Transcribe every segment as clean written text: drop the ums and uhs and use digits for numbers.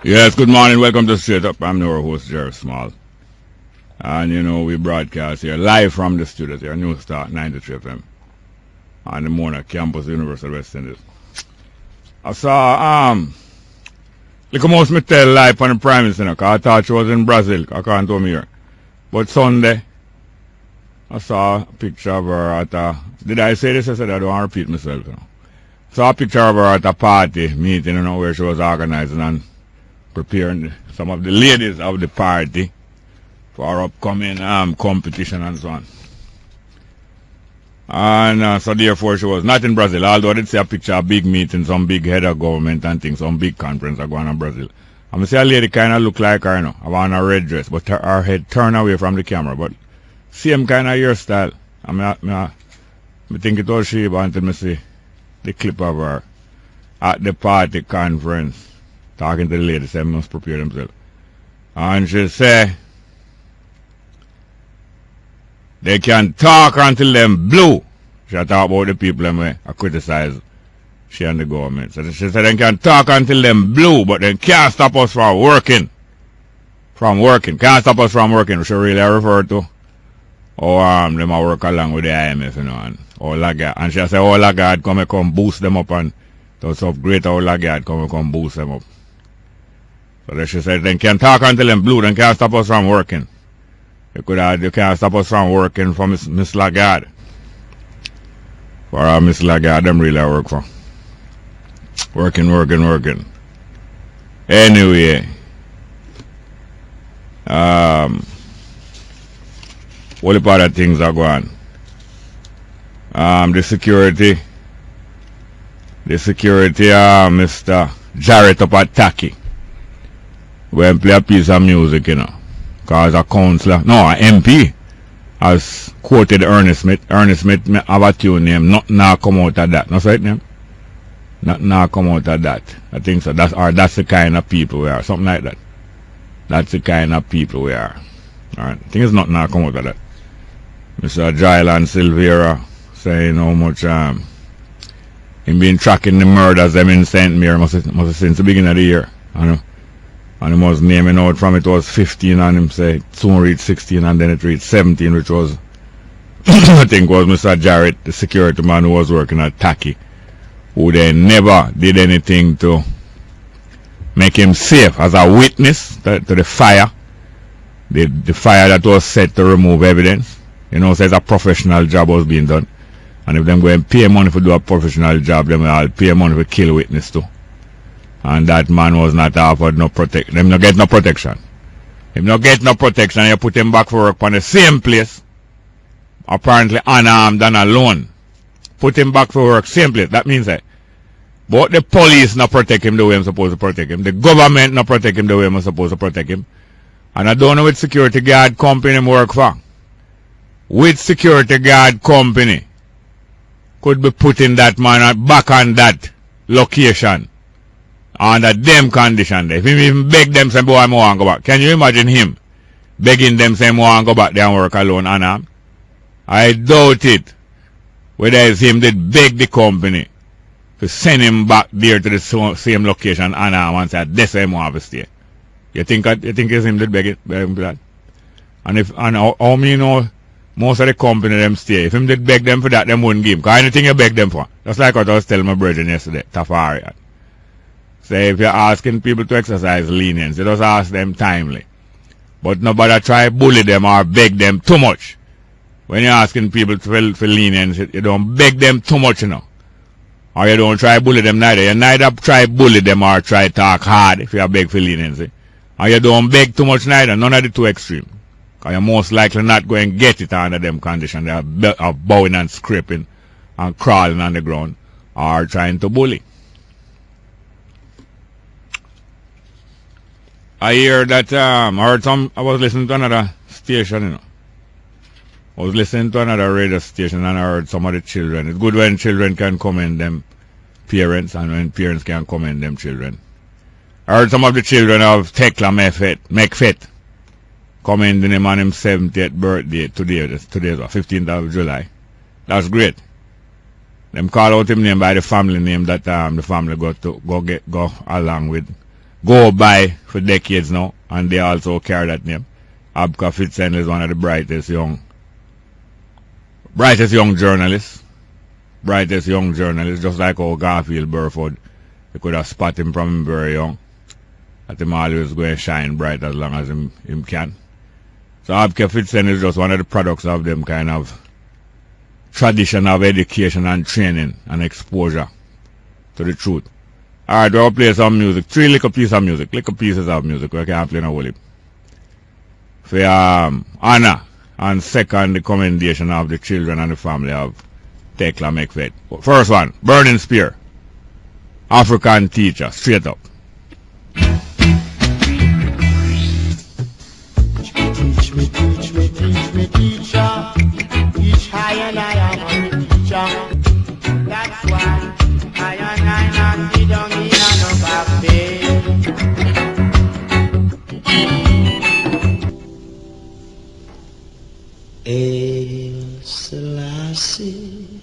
Yes, good morning. Welcome to Straight Up. I'm your host, Jerry Small. And we broadcast here live from the studios here, New Start 93 FM on the Mona campus, University of West Indies. I saw, like most me tell live on the Prime Minister, because I thought she was in Brazil. I can't tell me here. But Sunday, I saw a picture of her at a, did I say this? I said I don't want to repeat myself. Saw a picture of her at a party meeting, where she was organizing and preparing some of the ladies of the party for upcoming competition and so on. And so therefore she was not in Brazil, although I did see a picture of big meeting, some big head of government and things, some big conference are going on in Brazil. I'm going to say a lady kind of look like her, I want a red dress, but her head turned away from the camera, but same kind of hairstyle. I think it was she, but until me see the clip of her at the party conference talking to the ladies, they must prepare themselves. And she say, they can talk until them blue. She talk about the people them I criticize she and the government. So she said they can talk until them blue, but they can't stop us from working. Can't stop us from working. She really refer to them a work along with the IMF, and all that guy. And she say all that guy come boost them up, and those of great all that guy come boost them up. So she said they can talk until them blue, they can't stop us from working. You can't stop us from working for Miss Lagarde. For Miss Lagarde, them really work for. Working. Anyway, all the other things are going. The security, Mr. Jarrett up at Taki. When play a piece of music, because a councillor, no, an MP, has quoted Ernest Smith. Ernest Smith have a tune name, not now come out of that. Not right name? Not now come out of that. I think so. That's the kind of people we are. Something like that. That's the kind of people we are. Alright. I think it's not now come out of that. Mr. Jylan Silvera saying how much him been tracking the murders them in St. Mary must have since the beginning of the year. I know. And he was naming out from it was 15 and him say soon reached 16 and then it reached 17, which was I think was Mr. Jarrett, the security man who was working at Taki, who they never did anything to make him safe as a witness to the fire. The fire that was set to remove evidence. Says a professional job was being done. And if them go and pay money for do a professional job, them will pay money for kill witness too. And that man was not offered no protection. Them not get no protection. If not get no protection, you put him back for work on the same place, apparently unarmed and alone. Put him back for work, same place. That means that both the police not protect him the way I'm supposed to protect him. The government not protect him the way I'm supposed to protect him. And I don't know which security guard company him work for. Which security guard company could be putting that man back on that location under them condition there. If he even beg them, say, boy, I want to go back. Can you imagine him begging them, saying, I want to go back there and work alone unarmed? I doubt it. Whether it's him that beg the company to send him back there to the same location unarmed and say, this I want to stay. You think it's him that beg him for that? And how me know most of the company them stay. If him did beg them for that, them wouldn't give him. Because anything you beg them for. Just like what I was telling my brother yesterday, Tafari. Say if you're asking people to exercise lenience, you just ask them timely. But nobody try bully them or beg them too much. When you're asking people for lenience, you don't beg them too much, Or you don't try bully them neither. You neither try bully them or try talk hard if you beg for leniency. Or you don't beg too much neither. None of the two extreme. Because you're most likely not going to get it under them conditions. They are bowing and scraping and crawling on the ground or trying to bully. I hear that I was listening to another station, I was listening to another radio station and I heard some of the children. It's good when children can commend them parents and when parents can commend them children. I heard some of the children of Teklar Mekfet commending him on his 70th birthday today, 15th of July. That's great. Them call out him name by the family name that the family go along with go by for decades now, and they also carry that name. Abka Fitzgerald is one of the brightest young journalists. Brightest young journalist, just like how Garfield Burford. You could have spot him from him very young. That him always going to shine bright as long as him can. So Abka Fitzgerald is just one of the products of them kind of tradition of education and training and exposure to the truth. Alright, we'll play some music. 3 little pieces of music. Little pieces of music. We can't play no whole heap. For honor and second the commendation of the children and the family of Teklar Mekfet. First one, Burning Spear. African teacher. Straight up. Teach me, teacher. Teach high and I am a teacher. That's why I and I not sit down in no cafe. Selassie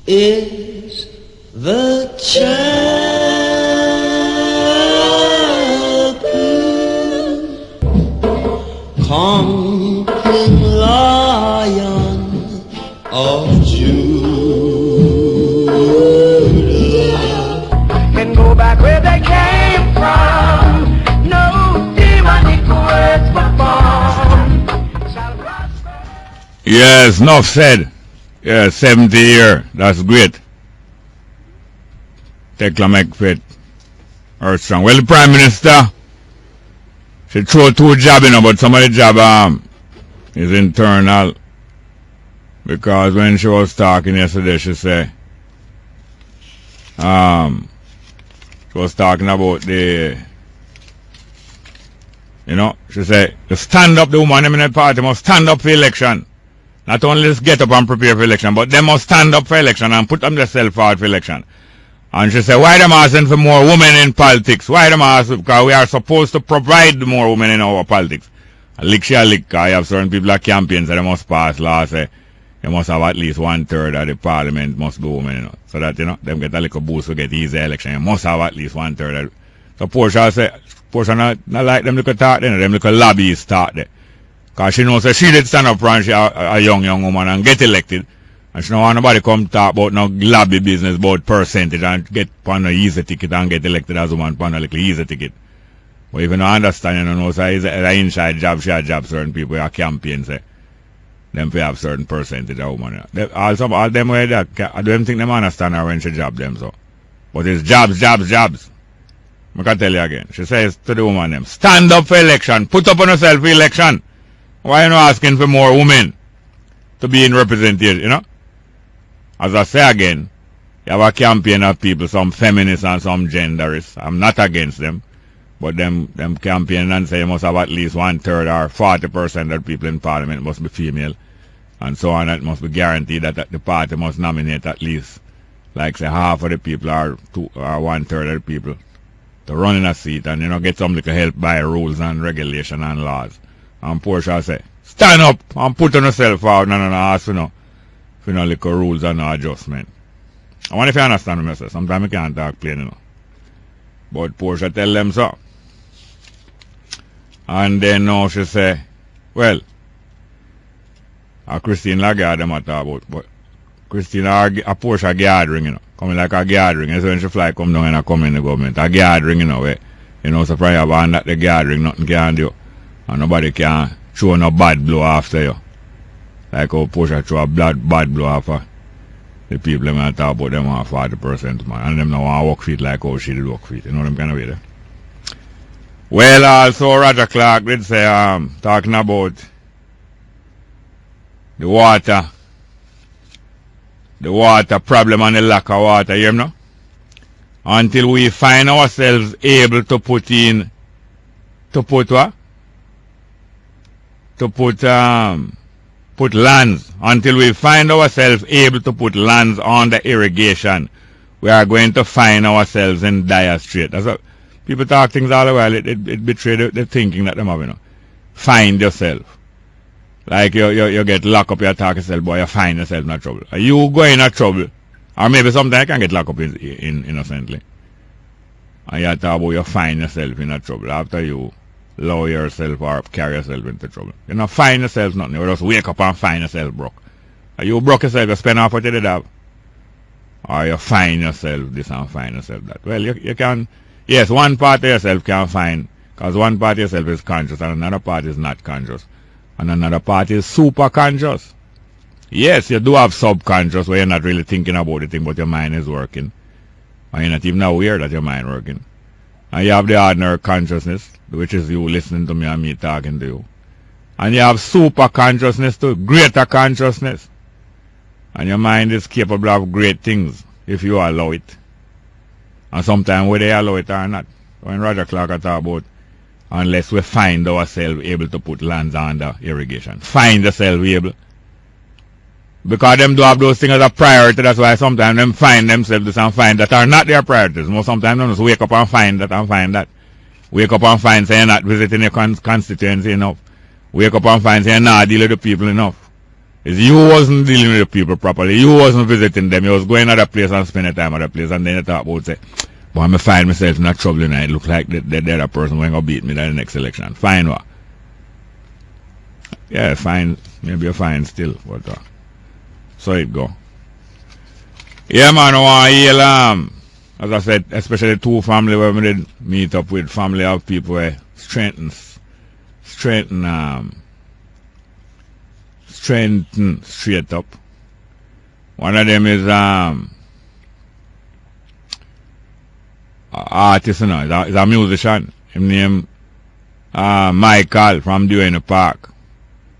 is the champion, conquering lion of Judah. Can go back where they came from. No demonic words performed. Yes, enough said. Yeah, 70 year. That's great. Teklar Mekfet. Earl strong. Well, the Prime Minister, she threw 2 jobs, but some of the job is internal. Because when she was talking yesterday, she said, she was talking about the, she said, the stand up, the woman in the party must stand up for election. Not only just get up and prepare for election, but they must stand up for election and put themselves forward for election. And she said, why them asking for more women in politics? Why them asking? Because we are supposed to provide more women in our politics. I have certain people that campaigns that they must pass laws, say they must have at least 1/3 of the parliament must be women, so that, them get a little boost to get easy election. You must have at least 1/3 of it. So Portia not like them little talk there, them little lobbyists talk there. Because she knows that she did stand up and she a young woman and get elected. And she don't want nobody come talk about no lobby business about percentage and get on a easy ticket and get elected as a woman on a little easy ticket. But if you don't understand, you know, so it's an inside job, she a job certain people who campaign, say, them pay have certain percentage of woman. All them way that, I don't think them understand her when she job them, so. But it's jobs. I can tell you again. She says to the woman them, stand up for election, put up on yourself for election. Why are you not asking for more women to be in representation, As I say again, you have a campaign of people, some feminists and some genderists. I'm not against them. But them campaign and say you must have at least 1/3 or 40% of people in parliament must be female. And so on. It must be guaranteed that the party must nominate at least, like say, half of the people or 1/3 of the people to run in a seat and, get some little help by rules and regulation and laws. And Portia say, stand up and put on yourself out. No, ask for no little rules and no adjustment. I wonder if you understand me, sir. Sometimes I can't talk plain, But Portia tell them so. And then now she say, well, Christine Lagarde them I talk about, but Christine a Portia gathering, coming like a gathering. And so when she fly come down and come in the government, a gathering, where, so probably about that the gathering, nothing can do. And nobody can throw no bad blow after you. Like how Portia throw a bad blow after the people them talk about them are 40%, man. And them now want to work feet like how she did work feet. Them kind of way there. Well, also Roger Clark did say, talking about the water problem and the lack of water, you know? Until we find ourselves able to put lands, until we find ourselves able to put lands under irrigation, we are going to find ourselves in dire strait. That's what people talk things all the while. It betrays the thinking that them have, Find yourself. Like you get locked up, you talk yourself, boy, you find yourself in trouble. Are you going in trouble? Or maybe sometimes you can get locked up innocently. And you talk about you find yourself in a trouble after you lower yourself or carry yourself into trouble. You don't find yourself nothing. You just wake up and find yourself broke. Are you broke yourself, you spend half what you did have. Or you find yourself this and find yourself that. Well, you can, yes, one part of yourself can find, because one part of yourself is conscious and another part is not conscious. And another part is super conscious. Yes, you do have subconscious where you're not really thinking about the thing, but your mind is working. And you're not even aware that your mind working. And you have the ordinary consciousness, which is you listening to me and me talking to you. And you have super consciousness too, greater consciousness. And your mind is capable of great things if you allow it. And sometimes whether you allow it or not. When Roger Clark talk about unless we find ourselves able to put lands under irrigation. Find yourself able. Because them do have those things as a priority, that's why sometimes them find themselves this and find that are not their priorities. Most sometimes they just wake up and find that and find that. Wake up and find say you're not visiting your constituency enough. Wake up and find say you're not dealing with the people enough. It's you wasn't dealing with the people properly. You wasn't visiting them. You was going to other place and spending time at a place and then you talk about say, but I'm find myself in a trouble and it look like the other person going to beat me in the next election. Fine what? Yeah, fine. Maybe you're fine still. But so it go. Yeah, man, I want to heal, as I said, especially two family where we did meet up with family of people where strengthen straight up. One of them is artist, you know, he's a musician. His name Michael from Duane Park.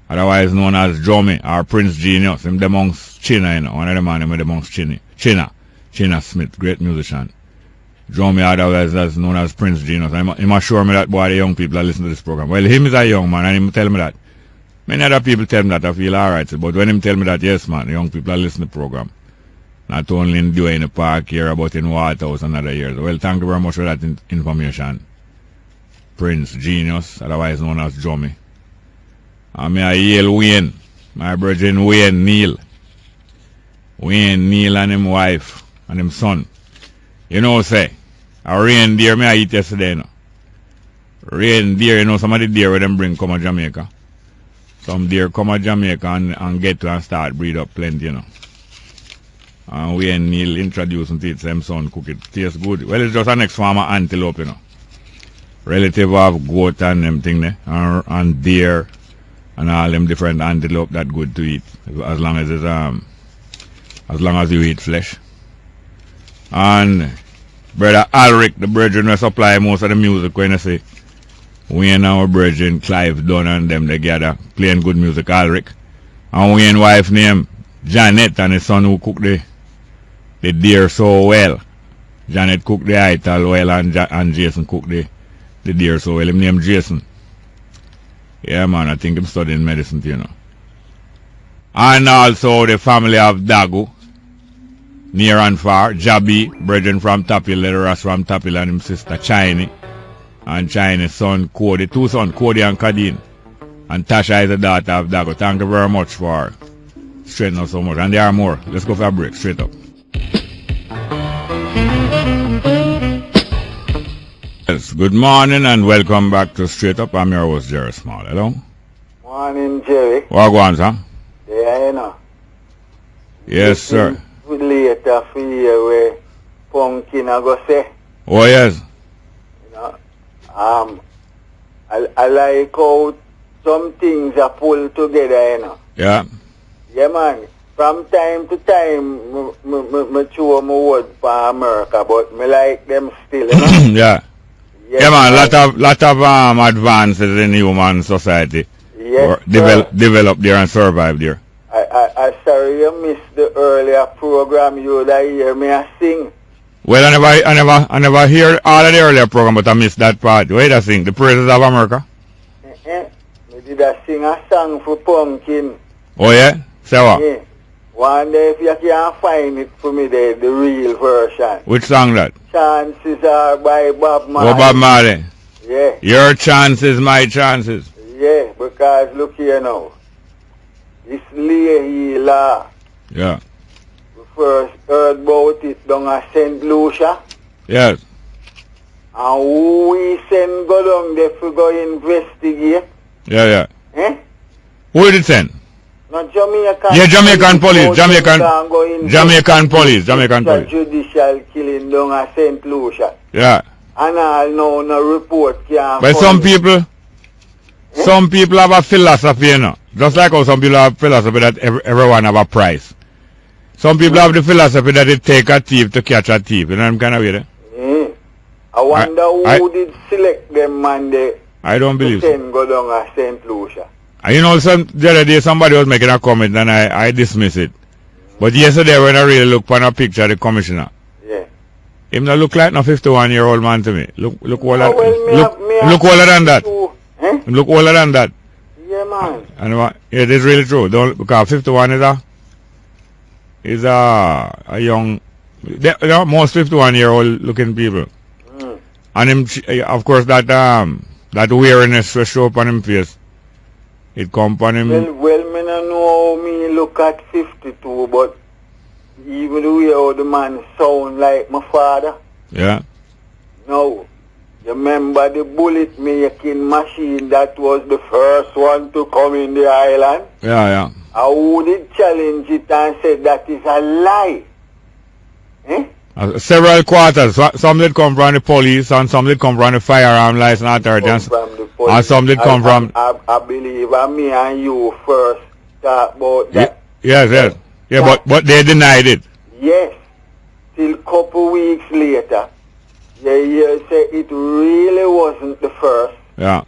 Otherwise known as Drummy or Prince Genius. Him amongst China, you know. One of the man him amongst China Smith, great musician. Drummy otherwise known as Prince Genius. Him assure me that boy the young people that listen to this program. Well, him is a young man and him tell me that. Many other people tell me that I feel alright. But when him tell me that, yes man, the young people that listen to the program. Not only in Duane Park here, but in Waterhouse and other years. Well, thank you very much for that information. Prince Genius, otherwise known as Drummy. And I hail Wayne, my brother Wayne Neal. Wayne Neal and him wife and him son. You know, say, a reindeer I eat yesterday, you know. Reindeer, you know, some of the deer where them bring come to Jamaica. Some deer come to Jamaica and get to and start breed up plenty, you know. And Wayne Neal introduced him to it, same son cook it. Tastes good. Well, it's just a next farmer antelope, you know. Relative of goat and them thing there. And deer. And all them different antelope that good to eat as long as it's as long as you eat flesh. And brother Alric, the brethren will supply most of the music when you see Wayne and our brethren Clive Dunn and them together playing good music, Alric. And Wayne's wife named Janet and his son who cook the deer so well. Janet cook the ital well and Jason cook the deer so well. Him named Jason. Yeah, man, I think I'm studying medicine, you know. And also the family of Dagu, near and far. Jabi, brethren from Tapil, Leras from Tapil, and his sister Chiny. And Chiny's son Cody, two sons, Cody and Kadeen. And Tasha is the daughter of Dagu. Thank you very much for straightening us so much. And there are more. Let's go for a break, straight up. Yes, good morning and welcome back to Straight Up. I'm your host, Jerry Small. Hello? Morning, Jerry. What go on, sir? Yeah, you know. Yes, sir. Later for you where Pumpkin I go say. Oh, yes. You know, I like how some things are pulled together, you know. Yeah. Yeah, man. From time to time, I chew my word for America, but I like them still, you know. Yeah. Yeah, man, lot of advances in human society. Yes, develop there and survive there. I sorry you missed the earlier program. You would hear me sing. Well, I never hear all of the earlier program, but I missed that part. Wait a sing, the praises of America. I did sing a song for Pumpkin. Oh yeah? Say what? Yeah. Wonder if you can find it for me the real version. Which song that? Chances are by Bob Marley. Oh, Bob Marley. Yeah. Your chances, my chances. Yeah, because look here now. This Leahy law. Yeah. We first heard about it down at St. Lucia. Yes. And who we send go down there to go investigate? Yeah, yeah. Eh? Who did it send? Not Jamaican. Yeah, Jamaican police. Jamaican police. Judicial killing down at St. Lucia. Yeah. And I know no report can. But some people have a philosophy, you know. Just like how some people have philosophy that everyone have a price. Some people have the philosophy that it take a thief to catch a thief. You know what I'm kind of with it? I wonder who did select them man they I don't believe so. Go down at St. Lucia. And you know, the other day somebody was making a comment and I dismiss it. But yesterday when I really look on a picture of the commissioner, him not look like no 51-year-old man to me. Look older. Look older than that. Look older than that. Yeah, man. And it is really true. Because 51 is a young. Most 51-year-old looking people. And him, of course, that weariness will show up on him face. It come on him. Well, me no know how me look at 52, but even the way how the man sound like my father. Yeah. No. You remember the bullet making machine that was the first one to come in the island? Yeah, yeah. I would challenge it and say that is a lie. Several quarters. Some did come from the police and some did come from the firearm license authority. And some did come from... I believe me and you first talk about that. Yes. Yeah, but they denied it. Yes. Till couple weeks later, you say it really wasn't the first. Yeah.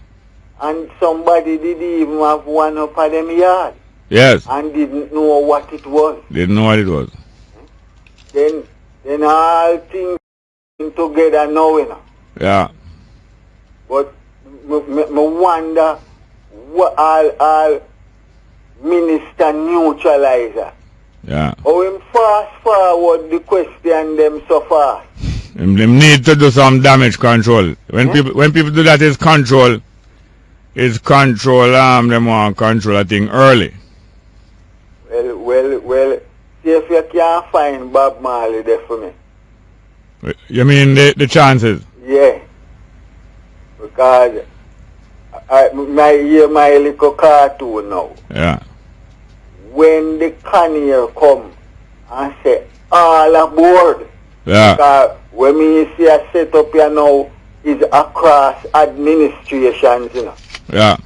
And somebody didn't even have one up at them yard. Yes. And didn't know what it was. Didn't know what it was. Then all things together now, you know. Yeah. But me wonder what all minister neutralizer. Yeah. How him fast forward the question them so fast. Them need to do some damage control. When people do that, it's control. It's control. Them want control a thing early. Well. See if you can find Bob Marley there for me. You mean the chances? Yeah. Because I hear my little cartoon now. Yeah. When the cannier come and say all aboard. Yeah. Because when me see a setup here now is across administrations, you know. Yeah.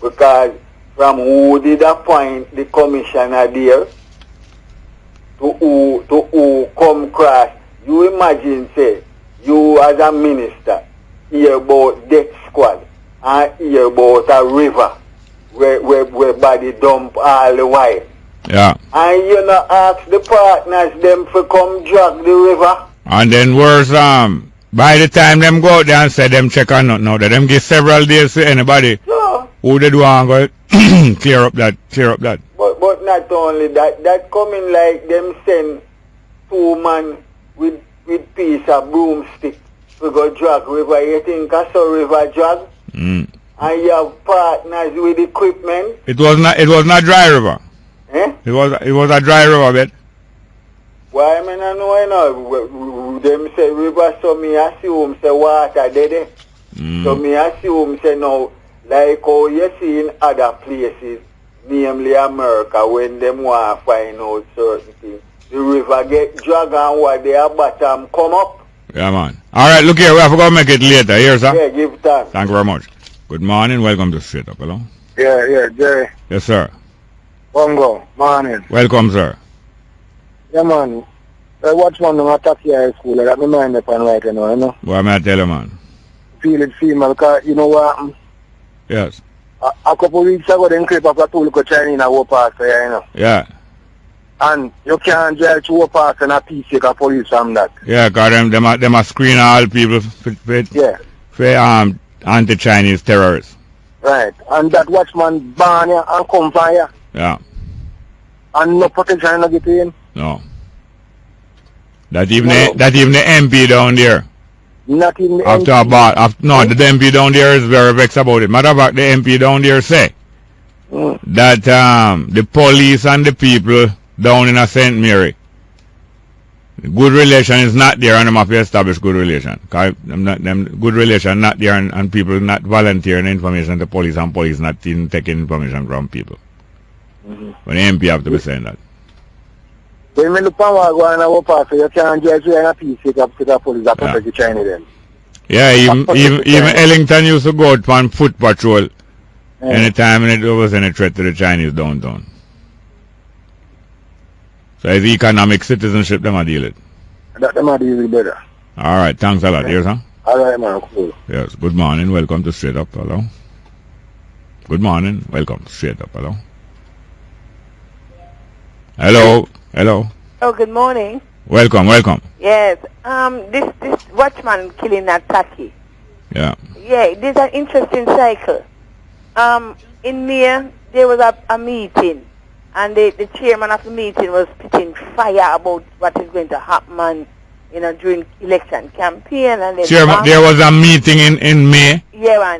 Because from who did appoint the commissioner there to who come across, you imagine say you as a minister hear about death squad and hear about a river where body dump all the while. Yeah. And you know ask the partners them to come drag the river. And then worse, by the time them go out there and say them check on nothing now, them give several days to anybody who they do want to go clear up that. But not only that coming like them send 2 men with piece of broomstick to go drag river. You think I saw river drag? And you have partners with equipment. It was not dry river. It was a dry river bed. Why I mean I know them say river, so me assume say water there. So me assume say no, like how you see in other places, namely America, when them want to find out certain things. The river get dragged and what their bottom come up. Yeah, man. Alright, look here, we have to go make it later. Here, sir. Yeah, give time. Thank you very much. Good morning, welcome to Straight Up. Hello? Yeah, Jerry. Yes, sir. Bongo, morning. Welcome, sir. Yeah, man. I watch one of Taki High School. I got my mind up on right now, you know. What am I tell you, man? Feel it, because you know what? Yes. A couple of weeks ago, they creep up a tool called Chinese and walk past there, you know. Yeah. And you can't drive to walk past and a piece of police from that. Yeah, because them a screen all people for anti-Chinese terrorists. Right. And that watchman ban you and come for you. Yeah. And no protection no get in. No. That even the MP down there. Not even the after MP. About the MP down there is very vexed about it. Matter of fact, the MP down there say that the police and the people down in a St. Mary, Good relation is not there and them have to establish good relation. Cause them good relation not there and people not volunteering information to police and police not even taking information from people. When the MP have to be saying that. When we look at what going on park, you can't just wear a piece up to the police that protect the Chinese then. Yeah, even Ellington used to go out on foot patrol anytime there was any threat to the Chinese downtown. So it's economic citizenship them are deal with. That them are deal with better. Alright, thanks a lot. Yes, huh? Alright, man, cool. Yes, good morning. Welcome to Straight Up. Hello. Good morning. Welcome to Straight Up. Hello. Hello. Hello. Oh, good morning. Welcome. Yes. This watchman killing that Taki. Yeah. Yeah, this is an interesting cycle. In May, there was a meeting, and the chairman of the meeting was spitting fire about what is going to happen, during election campaign. And Chairman, there was a meeting in May. Yeah,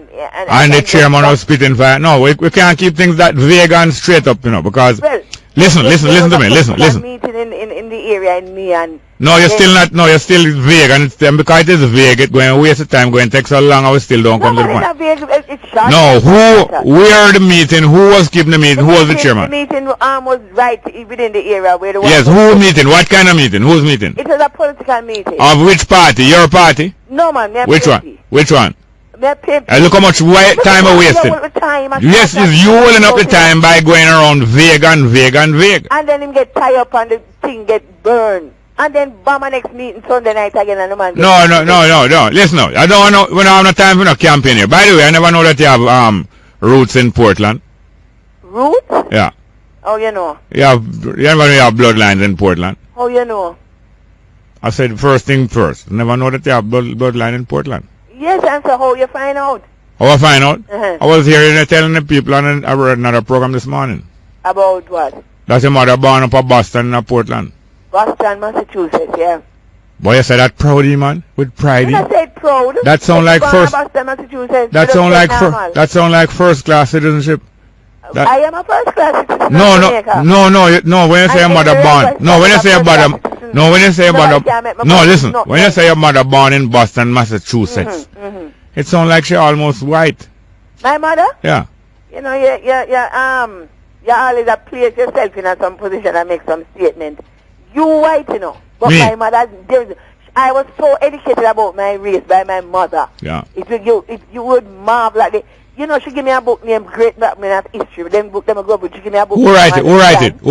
and the chairman was spitting fire. No, we can't keep things that vague and straight up, because. Well, listen to me. Listen. Meeting in the area in May and. No, you're still not. No, you're still vague, and because it is vague, it's going to waste of time. Going to take so long, I will still don't come to the point. It's short. No, where the meeting? Who was keeping the meeting? Who was the chairman? The meeting was right within the area where the. Yes, who meeting? What kind of meeting? Whose meeting? It was a political meeting. Of which party? Your party? No, man. Which one? Which one? And look how much time are wasting. Yes, you holding up the time by going around vague. And then him get tied up and the thing get burned. And then bomb next meeting Sunday night again and the man No. Listen now. I don't know. We don't have no time for no campaign here. By the way, I never know that you have roots in Portland. Roots? Yeah. Oh, you know. You never know you have bloodlines in Portland. Oh, you know. I said first thing first. Never know that you have bloodline in Portland. Yes, and so how you find out? How I find out? I was hearing telling the people on another program this morning. About what? That's your mother born up in Boston and Portland. Boston, Massachusetts, yeah. Boy, you said that proudly, man, with pride. When I said proud, that sound like first. Boston, Massachusetts. That sound like first class citizenship. I am a first class citizen. No. When you say your mother born, when you say your mother, when you say your mother, listen. When you say your mother born in Boston, Massachusetts, it sounds like she almost white. My mother? Yeah. You always place yourself in some position and make some statement. You white, but me. My mother, I was so educated about my race by my mother. Yeah. You would marvel at it. She give me a book named Great Black Men of History. Them book them a go up, she give me a book. Who write it?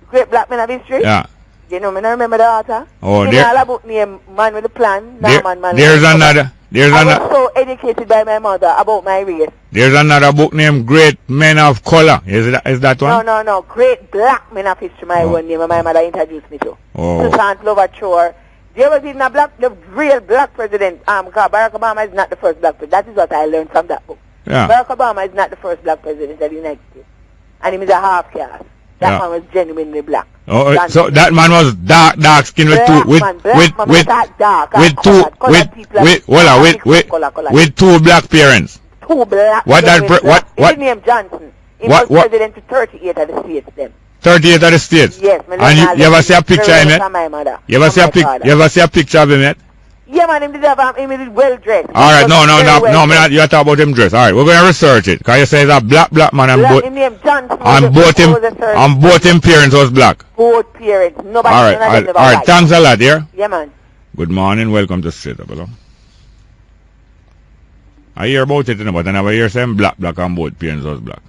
Great Black Men of History? Yeah. Me not remember the author. Oh, there. A book named Man with a Plan. There's another. I was so educated by my mother about my race. There's another book named Great Men of Color. Is that one? No. Great Black Men of History, my one name, my mother introduced me to. Oh. Susan Louverture. There was even the real black president. Barack Obama is not the first black president. That is what I learned from that book. Yeah. Barack Obama is not the first black president of the United States. And he is a half caste. That man was genuinely black. Oh, so that man was dark skin with two black parents. Two black. What? His name Johnson. He was president to 38 of the states then. 38 of the states. Yes, and you ever see a picture of him yet? You ever see a picture of him yet? Yeah, man, him is well dressed. Alright, no, you talk about him dressed. Alright, we're gonna research it. Cause you say he's a black man and both him parents was black. Both parents. Nobody. Alright, thanks a lot, dear. Yeah, man. Good morning, welcome to Straight Up, hello. I hear about it, but I never hear saying black and both parents was black.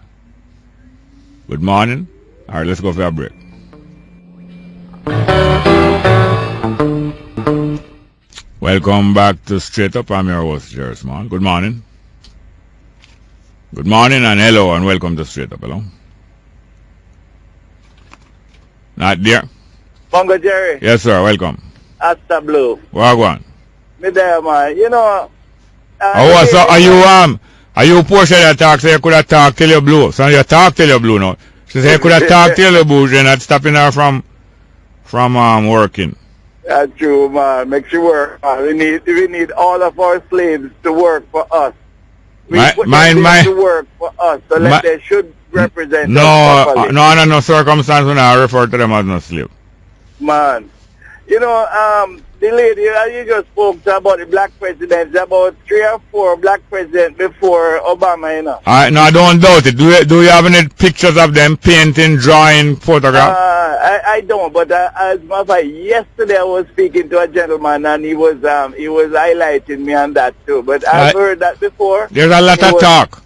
Good morning. Alright, let's go for a break. Welcome back to Straight Up. I'm your host, Jerry Small. Good morning. Good morning and hello and welcome to Straight Up. Hello. Not there? Bongo Jerry. Yes, sir. Welcome. Asta Blue. Wagwan. Me there, man. Are you Portia that talk so you could have talked till you blue? So you talk till you blue now. She said you could have talked till you blue and not stopping her from working. That's true, man. Makes you work, man. We need all of our slaves to work for us. We put them to work for us, so they should represent us properly. No circumstance when I refer to them as no slave. Man, You know, the lady you just spoke to about the black presidents, about 3 or 4 black presidents before Obama, you know. No, I don't doubt it. Do you have any pictures of them painting, drawing, photograph? I don't, but as a matter of fact, yesterday I was speaking to a gentleman and he was highlighting me on that too. But I've heard that before. There's a lot of talk.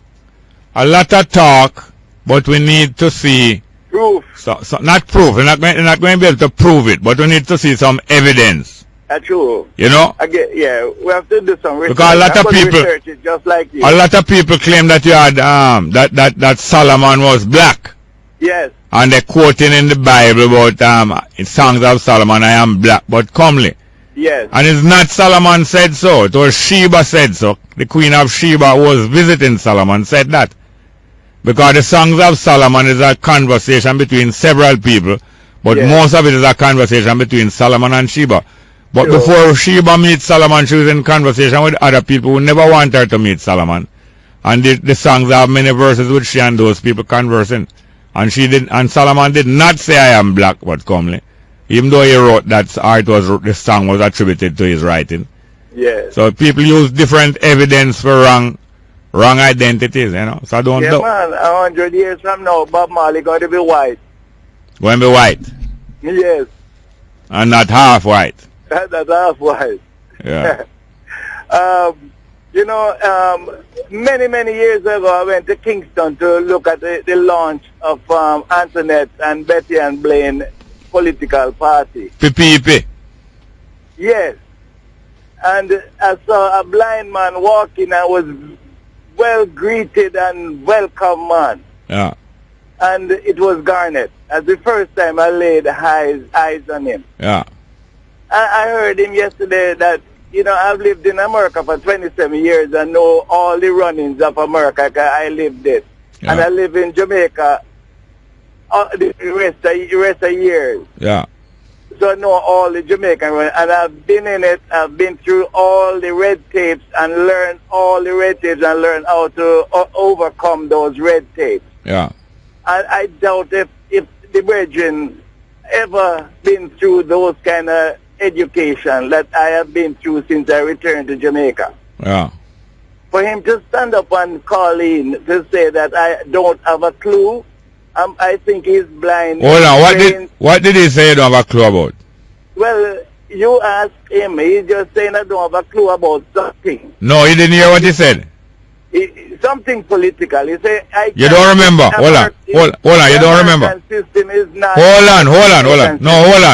A lot of talk, but we need to see proof. So not proof. We're not going to be able to prove it, but we need to see some evidence. That's true. You know? Yeah, we have to do some research. Because a lot of people, research it just like you. A lot of people claim that you had that Solomon was black. Yes. And they're quoting in the Bible about in Songs of Solomon, I am black but comely. Yes. And it's not Solomon said so. It was Sheba said so. The Queen of Sheba who was visiting Solomon said that. Because the Songs of Solomon is a conversation between several people, but most of it is a conversation between Solomon and Sheba. But before Sheba meets Solomon, she was in conversation with other people who never want her to meet Solomon. And the songs have many verses with she and those people conversing. And Solomon did not say I am black but comely. Even though he wrote that the song was attributed to his writing. Yes. So people use different evidence for wrong identities, you know. So I don't know. Man, 100 years from now, Bob Marley going to be white. Going to be white? Yes. And not half white? That's half white. Yeah. You know, many years ago, I went to Kingston to look at the launch of Antoinette and Betty and Blaine political party. PPP. Yes. And I saw a blind man walking and was well greeted and welcome man. Yeah. And it was Garnet. That's the first time I laid eyes on him. Yeah. I heard him yesterday that, you know, I've lived in America for 27 years and know all the runnings of America. I lived it. Yeah. And I live in Jamaica the rest of years. Yeah. So I know all the Jamaican runnings. And I've been in it. I've been through all the red tapes and learned all the red tapes and learned how to overcome those red tapes. Yeah. And I doubt if the brethren ever been through those kind of education that I have been through since I returned to Jamaica. Yeah. For him to stand up and call in to say that I don't have a clue, I think he's blind. Hold on, what did he say you don't have a clue about? Well, you ask him, he's just saying I don't have a clue about something. No, you didn't hear what he said? Something political. He said, you don't remember? Hold on, you don't remember? System is not hold on. No,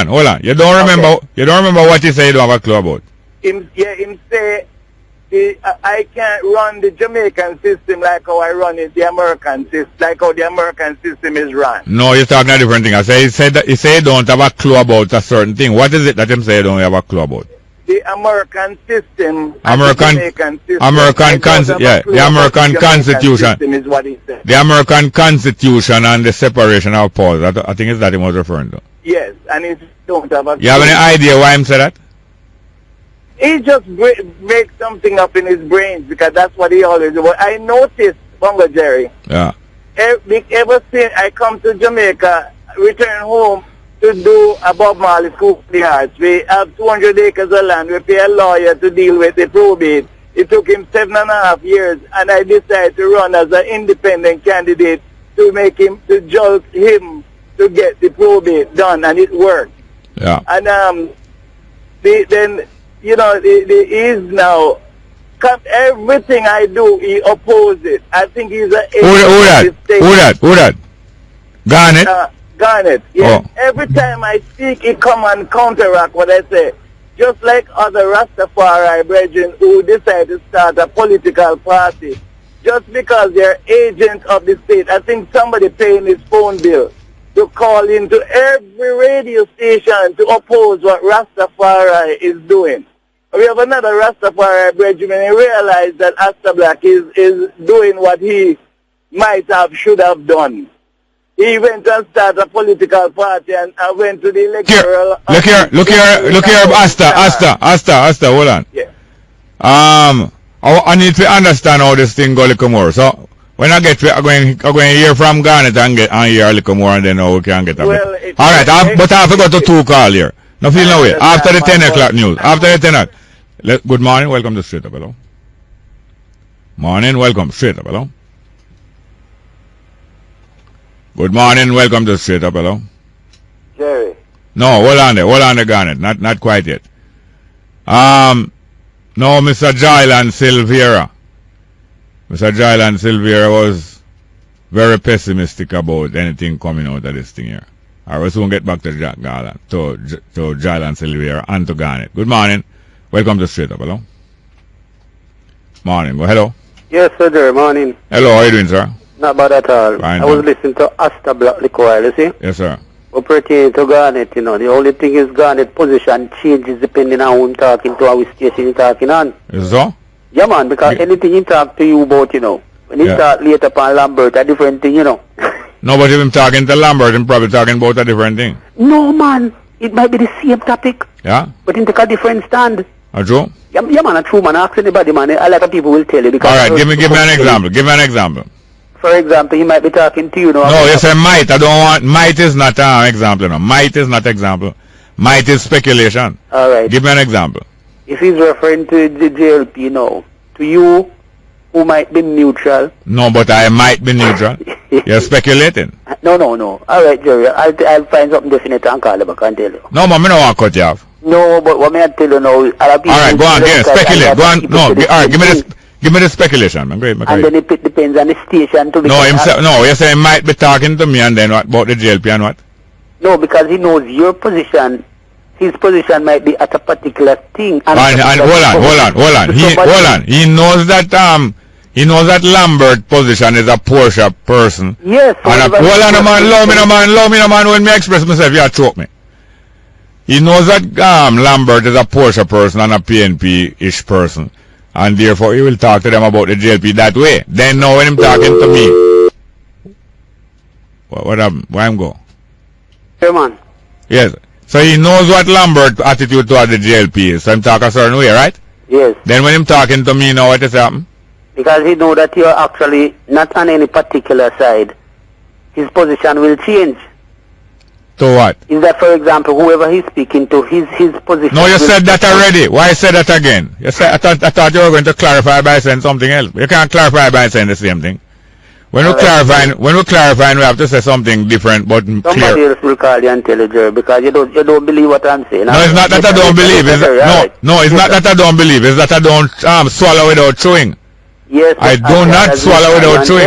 hold on. You don't remember? Okay. You don't remember what he said you don't have a clue about? Him say, I can't run the Jamaican system like how I run it, the American system, like how the American system is run. No, you're talking a different thing. He said you don't have a clue about a certain thing. What is it that him say you don't have a clue about? The American system, the American Constitution is what he said. The American Constitution and the separation of powers. I think it's that he was referring to. Yes, and he don't have a clue. You have any idea why him said that? He just makes something up in his brains because that's what he always do. But I noticed, Bongo Jerry, yeah. Ever since I come to Jamaica, return home, to do a Bob Marley School for the Arts. We have 200 acres of land. We pay a lawyer to deal with the probate. It took him 7.5 years, and I decided to run as an independent candidate to jolt him to get the probate done, and it worked. Yeah. And then, you know, he is now, everything I do, he opposes it. I think he's a... Who that? Garnet? Garnet, yes. Oh. Every time I speak, he come and counteract what I say. Just like other Rastafari brethren who decide to start a political party. Just because they're agents of the state. I think somebody paying his phone bill to call into every radio station to oppose what Rastafari is doing. We have another Rastafari brethren and he realized that Asta Black is doing what he should have done. He went and started a political party and went to the electoral... Look here, Asta, hold on. Yeah. I need to understand how this thing go a little more. So, when I get to I'm going to hear from Garnet and hear a little more and then we can get a bit. Alright, but I have to go to 2 call here. No feel no way. After the 10 o'clock news. After the 10 o'clock. Good morning. Welcome to Straight Up. Hello. Morning. Welcome. Straight Up. Hello. Good morning. Welcome to Straight Up. Hello. Jerry. No, hold on there. Hold on there, Garnet. Not quite yet. No, Mr. Jylan Silvera. Mr. Jylan Silvera was very pessimistic about anything coming out of this thing here. I will soon get back to Jylan Silvera and to Garnet. Good morning. Welcome to Straight Up. Hello. Morning. Go hello. Yes, sir, Jerry. Morning. Hello. How are you doing, sir? Not bad at all. Fine, I was listening to Asta Black Liquor, you see? Yes, sir. But pertaining to Garnet, you know, the only thing is Garnet position changes depending on who I'm talking to or which station he's talking on. Is so? Yeah, man, because anything he talk to you about, you know, when he talk later upon Lambert, a different thing, you know. No, but if I'm talking to Lambert, I'm probably talking about a different thing. No, man. It might be the same topic. Yeah? But he take a different stand. True? Yeah, man, a true man. Ask anybody, man. A lot of people will tell you. Because all right, give me an example. Give me an example. For example, he might be talking to you now. No, you say might. I don't want... Might is not an example. No. Might is not example. Might is speculation. All right. Give me an example. If he's referring to the JLP now, to you, who might be neutral. No, but I might be neutral. You're speculating. No. All right, Jerry. I'll find something definite and call you back and tell you. No, man, I don't want to cut you off. No, but what may I tell you now? All right, go on, speculate. Go on. No, all right, give me the speculation, man. Great, and then it depends on the station to be. No, you say he might be talking to me, and then what about the JLP and what? No, because he knows your position. His position might be at a particular thing. And hold on. He knows that Lambert position is a Porsche person. Yes. And hold on, man. When me express myself, you choke me. He knows that Lambert is a Porsche person and a PNP-ish person. And therefore, he will talk to them about the JLP that way. Then now when him talking to me. What happened? Where I'm go? Hey, man. Yes. So he knows what Lambert's attitude toward the JLP is. So him talk a certain way, right? Yes. Then when him talking to me now, what is happening? Because he know that you're actually not on any particular side. His position will change. To what? Is that, for example, whoever he's speaking to, his position... No, you said that already. Why say that again? You said, I thought you were going to clarify by saying something else. You can't clarify by saying the same thing. When we clarify, we have to say something different, but clear. Somebody else will call you and tell you, Jerry, because you don't believe what I'm saying. No, it's not that I don't believe. No, it's not that I don't believe. It's that I don't swallow without chewing. Yes, I do not swallow without chewing.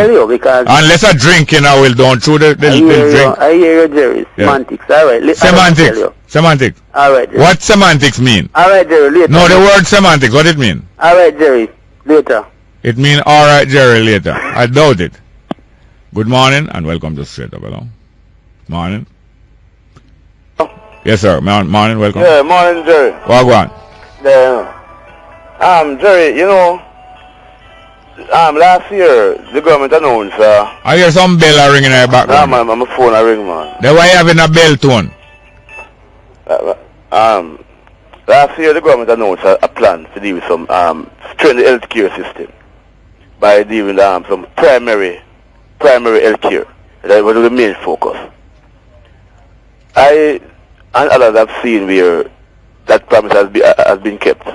Unless I drink, I will don't chew the drink. I hear you, Jerry. Semantics. All right. Semantics. All right, Jerry. What semantics mean? All right, Jerry. Later. No, the word semantics. What it mean? All right, Jerry. Later. It mean all right, Jerry. Later. I doubt it. Good morning and welcome to Straight Up. Hello. Morning. Yes, sir. Morning. Welcome. Yeah, morning, Jerry. What go on? Yeah. Jerry, you know. Last year, the government announced, I hear some bell ringing in the background. Nah, man, my phone a ring, man. Then why you having a bell tone? Last year, the government announced a plan to deal with some, strengthen the healthcare system by dealing with some primary healthcare. That was the main focus. I and others have seen where that promise has been kept.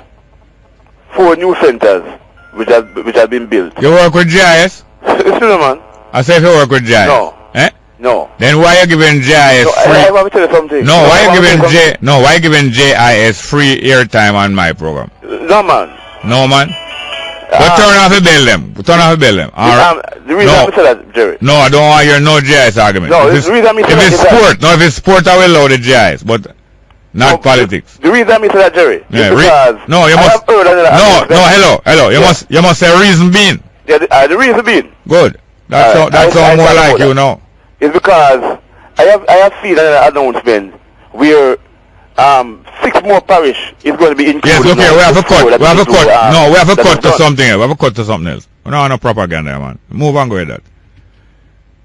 4 new centers which have been built. You work with GIS? Excuse me, man. I said you work with GIS. No. Eh? No. Then why you giving GIS free? I want to tell you something. No, why you giving GIS free airtime on my program? No, man. No, man. But turn off the bell them. Turn off the bell them. All right. The reason I say that, Jerry. No, I don't want your no GIS argument. No, the reason I say if it's sport, I will allow the GIS, but not politics. The reason I say that, Jerry, yeah, is because you must. Hello. You must say reason being. Yeah, the reason being. Good. That's all more like you know. It's because I have seen an announcement where 6 more parish is going to be included. Yes, okay, we have a cut. We have a cut to something else. We have a cut to something else. No propaganda, man. Move on, go with that.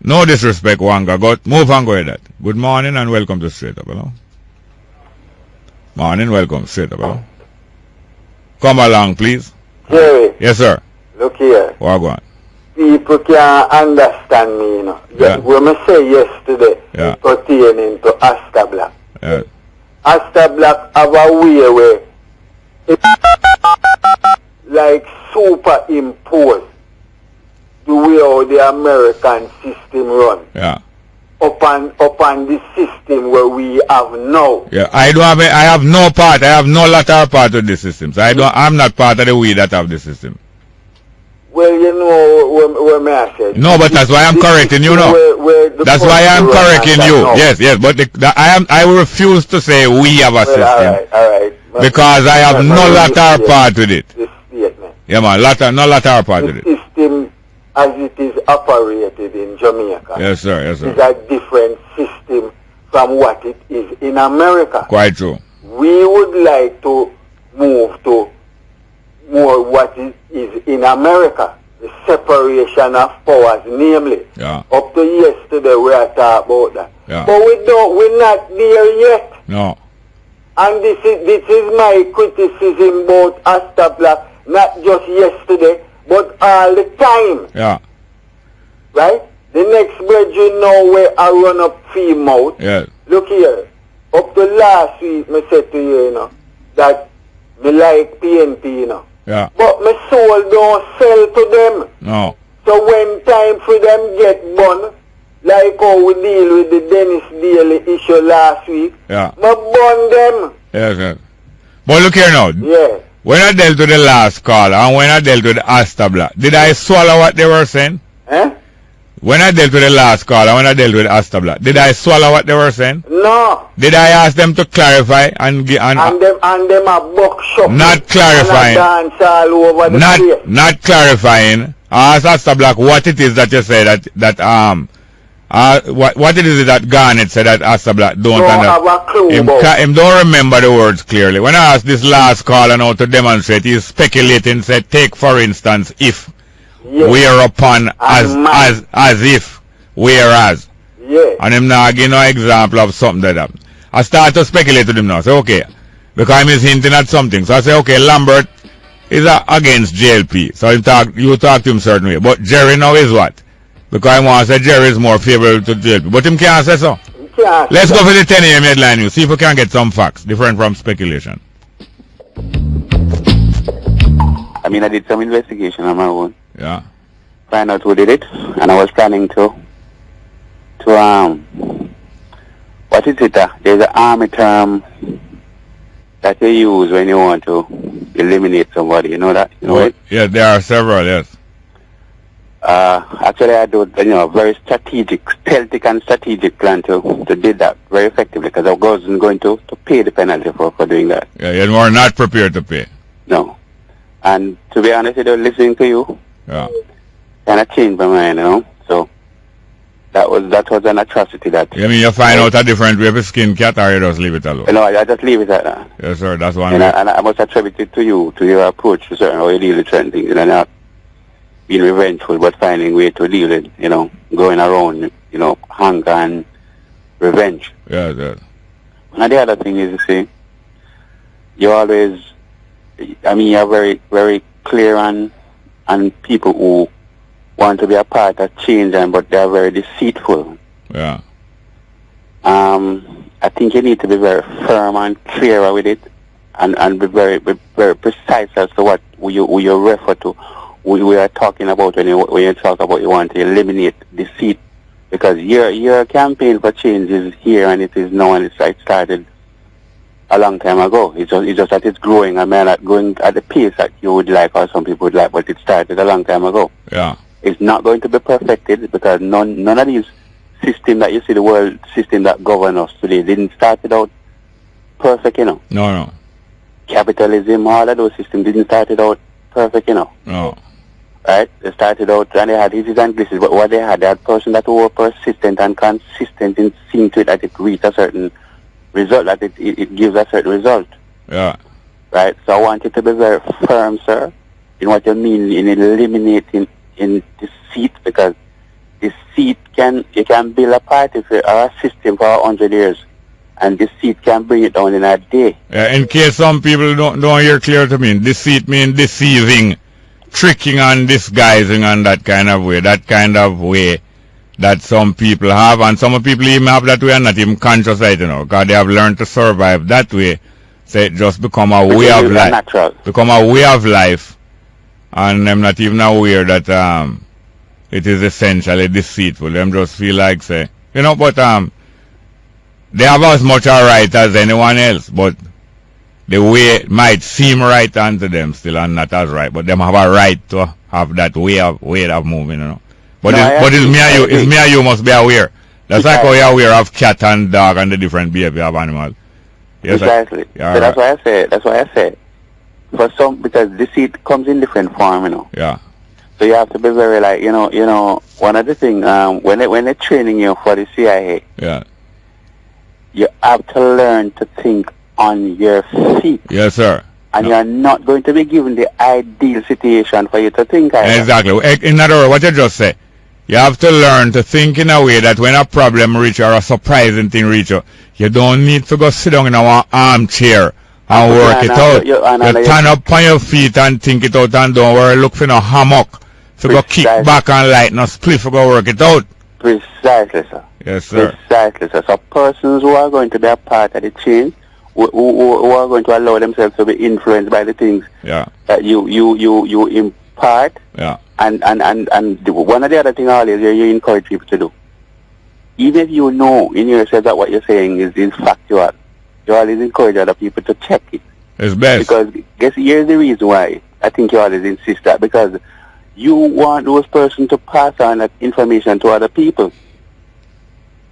No disrespect, Wanga. Move on, go with that. Good morning and welcome to Straight Up, hello. Morning, welcome, Straight Up, hello. Come along, please. Jerry. Yes, sir. Look here. What go on? People can't understand me, you know. Yeah. When I say yesterday, yeah. pertaining to Asta Black. Yeah. Asta Black have a way where it's like superimpose the way how the American system run. Yeah. Upon the system where we have now. Yeah, I have no part. I have no lateral part of the system. So I'm not part of the we that have the system. Well, you know where may I say? No, but that's why I'm correcting you now. That's why I'm correcting you. Yes, but I refuse to say we have a system. All right. Because I have no lateral part with it. This statement. Yeah, man, no lateral part with it. The system as it is operated in Jamaica. Yes, sir. Is a different system from what it is in America. Quite true. We would like to move to more what it is in America. The separation of powers, namely. Yeah. Up to yesterday we are talking about that. Yeah. But we're not there yet. No. And this is my criticism about Asta Black, not just yesterday, but all the time. Yeah. Right? The next brethren now where I run up female. Yeah. Look here. Up to last week, me said to you, you know, that me like PNP, you know. Yeah. But my soul don't sell to them. No. So when time for them get bun, like how we deal with the Dennis Daly issue last week, Yeah. me bun them. Yes. But look here now. Yeah. When I dealt with the last call and when I dealt with the Asta Black, did I swallow what they were saying? Eh? When I dealt with the last call and when I dealt with Asta Black, did I swallow what they were saying? No. Did I ask them to clarify and them a buck shop. Not clarifying. And dance all over the place. Not clarifying. Ask Asta Black what it is that you say what it is that Garnet said that Asta Black don't have a clue him don't remember the words clearly. When I asked this last call and how to demonstrate, he's speculating, said take for instance if. Yes. Whereupon as if whereas. Yeah. And him now give no example of something that happened. I start to speculate with him now. Say okay. Because he's hinting at something. So I say okay, Lambert is against JLP. So you talk to him certain way. But Jerry now is what? Because I want to say Jerry is more favorable to JLP. But him can't say so. Let's go for the 10 a.m. headline news. See if we can get some facts different from speculation. I mean, I did some investigation on my own. Yeah. Find out who did it, and I was planning to what is it? There's an army term that they use when you want to eliminate somebody. You know that? You know it? Yeah, there are several. Yes. Actually, I do. Very strategic, stealthy and strategic plan to did that very effectively because I wasn't going to pay the penalty for doing that. Yeah, you were not prepared to pay. No. And to be honest, listening to you, yeah, kind of changed my mind, you know. So that was an atrocity. That. You mean you find out a different way to skin cat, or you just leave it alone? No, I just leave it at that. Yes, sir. That's one. And I must attribute it to you, to your approach to certain how you deal with certain things, not being revengeful, but finding a way to deal with, going around, hunger and revenge. Yeah, yeah. And the other thing is, you see, you always. You're very, very clear on people who want to be a part of change, but they're very deceitful. Yeah. I think you need to be very firm and clear with it, and be very precise as to what you refer to. We are talking about when you talk about you want to eliminate deceit, because your campaign for change is here and it is now, and it started a long time ago. It's just that it's growing. I mean, not going at the pace that you would like or some people would like, but it started a long time ago. Yeah. It's not going to be perfected because none of these systems that you see, the world system that govern us today, didn't start it out perfect, No. Capitalism, all of those systems didn't start it out perfect, No. Right? They started out and they had easy and glitches, but what they had person that were persistent and consistent in seeing to it that it reached a certain result, that it gives a certain result. Yeah. Right? So I want you to be very firm, sir, in what you mean in eliminating in deceit, because deceit you can build a party or a system for 100 years, and deceit can bring it down in a day. Yeah, in case some people don't hear clear to me, deceit means deceiving, tricking and disguising and that kind of way. That kind of way that some people have, and some people even have that way and not even conscious of it, because they have learned to survive that way. So it just become a way of life. Become a way of life, and them not even aware that it is essentially deceitful. Them just feel like say, but they have as much a right as anyone else, but the way it might seem right unto them still and not as right, but them have a right to have that way of moving, But it's me and you must be aware. That's like how you're aware of cat and dog and the different behavior of animals. Yes, exactly. So that's why I say. For some, because deceit comes in different form, Yeah. So you have to be very one of the things when they're training you for the CIA. Yeah. You have to learn to think on your feet. Yes, sir. And you're not going to be given the ideal situation for you to think. Exactly. In other words, what you just said, you have to learn to think in a way that when a problem reach or a surprising thing reach you don't need to go sit down in an armchair and work it out. You stand up on your feet and think it out and don't worry, look for no hammock to go kick back and light no spliff to go work it out. Precisely, sir. Yes, sir. Precisely, sir. So persons who are going to be a part of the change, who are going to allow themselves to be influenced by the things that you impart. Yeah. And one of the other things always you encourage people to do. Even if you know in yourself that what you're saying is factual, you always encourage other people to check it. It's best. Because here's the reason why I think you always insist that, because you want those persons to pass on that information to other people.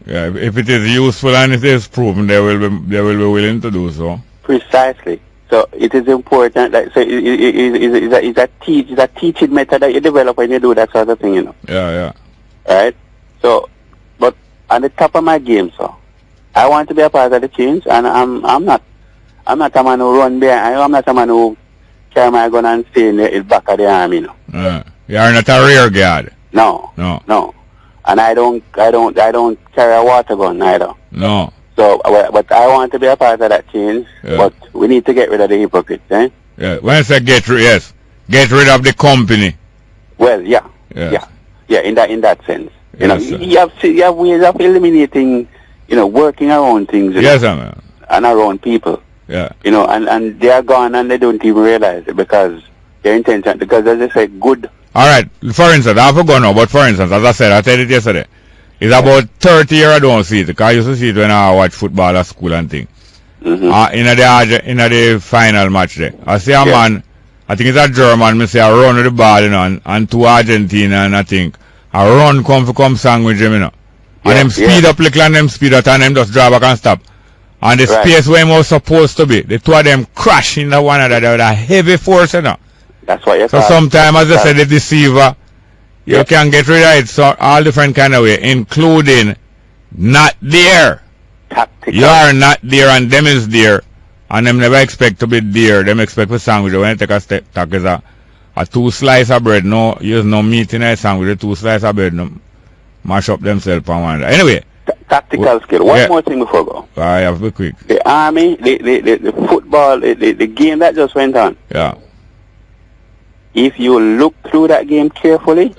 Yeah, if it is useful and it is proven, they will be willing to do so. Precisely. So it is important that it's a teaching method that you develop when you do that sort of thing, Yeah. Right? So, but on the top of my game, so I want to be a part of the change, and I'm not a man who run behind. I'm not a man who carry my gun and stay in the back of the army, You are not a rear guard. No. And I don't carry a water gun either. No. So, but I want to be a part of that change. Yeah. But we need to get rid of the hypocrites, eh? Yeah. When I say get rid of the company. Well, yeah. In that sense, you have ways of eliminating, working around things. Yes, man. And around people. Yeah. And they are gone and they don't even realize it because their intention. Because as I said, good. All right. For instance, I forgot now, but for instance, as I said it yesterday. It's about 30 years I don't see it. Because I used to see it when I watch football at school and things. In the final match there. I see a man, I think it's a German, me say I run with the ball, and two Argentina, and I think I run come sandwich him, And them speed up little and them speed out and them just draw back and stop. And the space where he was supposed to be, the two of them crash in the one another with a heavy force, That's what you're So sometimes, as I said, the deceiver, you can get rid of it so all different kind of way, including not there. Tactical. You are not there and them is there. And them never expect to be there. Them expect for sandwich. When you take a step tack is a 2 slice of bread. No, use no meat in a sandwich. 2 slice of bread. No, mash up themselves and one. Anyway. Tactical skill. One more thing before I go. I have to be quick. The army, the football, the game that just went on. Yeah. If you look through that game carefully,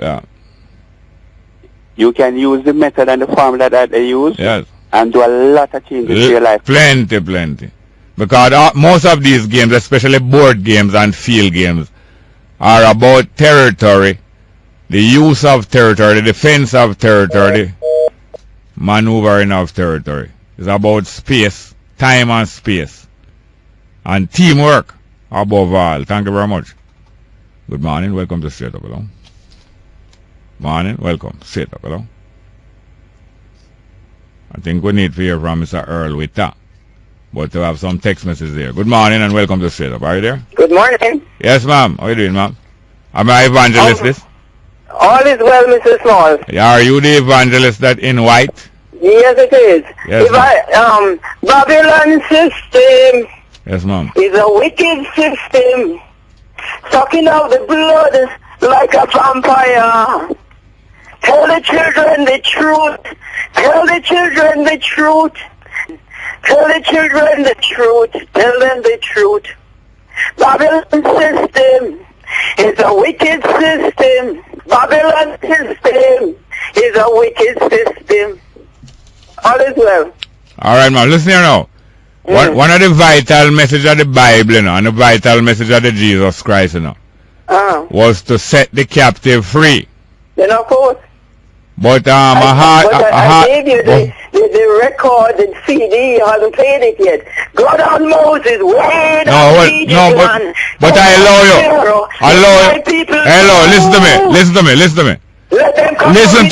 you can use the method and the formula that they use and do a lot of changes to your life. Plenty. Because most of these games, especially board games and field games, are about territory, the use of territory, the defense of territory, maneuvering of territory. It's about space, time and space, and teamwork above all. Thank you very much. Good morning, welcome to Straight Up Hello. Morning, welcome, Straight Up Hello. I think we need to hear from Mr. Earl Witter, but to have some text messages there. Good morning and welcome to Straight Up. Are you there? Good morning. Yes, ma'am. How are you doing, ma'am? Am I evangelist this? All is well, Mr. Small. Are you the evangelist that in white? Yes, it is. Yes, Babylon system. Yes, ma'am. Is a wicked system, sucking out the blood like a vampire. Tell the children the truth. Tell the children the truth. Tell the children the truth. Tell them the truth. Babylon system is a wicked system. Babylon system is a wicked system. All is well. All right, man. Listen here now. One of the vital message of the Bible, you know, and the vital message of the Jesus Christ, you know, was to set the captive free. Then of course. But I gave you the record, the CD. You haven't played it yet. Go down, Moses. Way down, but I allow you. Hello, listen to me. Listen to me. Listen to me. Let them come Listen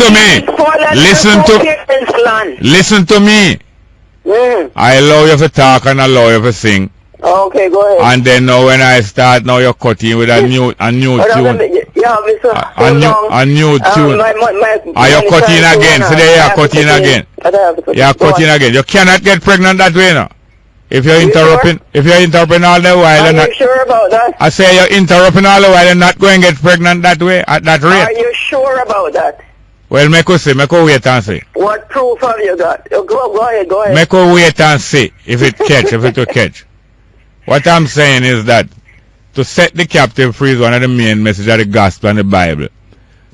to me. I allow you to talk and allow you to sing. Okay, go ahead. And then now when I start, now you're cutting with a new tune. A new tune. Are you cutting again? So there you are cutting again. You are cutting again. You cannot get pregnant that way now. If you're interrupting all the while, are you sure about that? I say you're interrupting all the while and not going to get pregnant that way at that rate. Are you sure about that? Well, make us wait and see. What proof have you got? Go ahead. Make us wait and see if it will catch. What I'm saying is that to set the captive free is one of the main messages of the gospel and the Bible.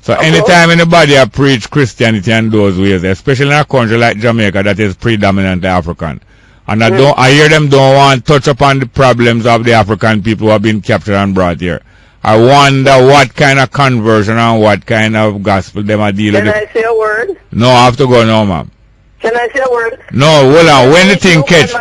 So anytime anybody preach Christianity and those ways, especially in a country like Jamaica that is predominantly African, and I hear them don't want to touch upon the problems of the African people who have been captured and brought here. I wonder what kind of conversion and what kind of gospel them are dealing with. Can I say a word? No, I have to go now, ma'am. Can I say a word? No, hold on. When the thing catch,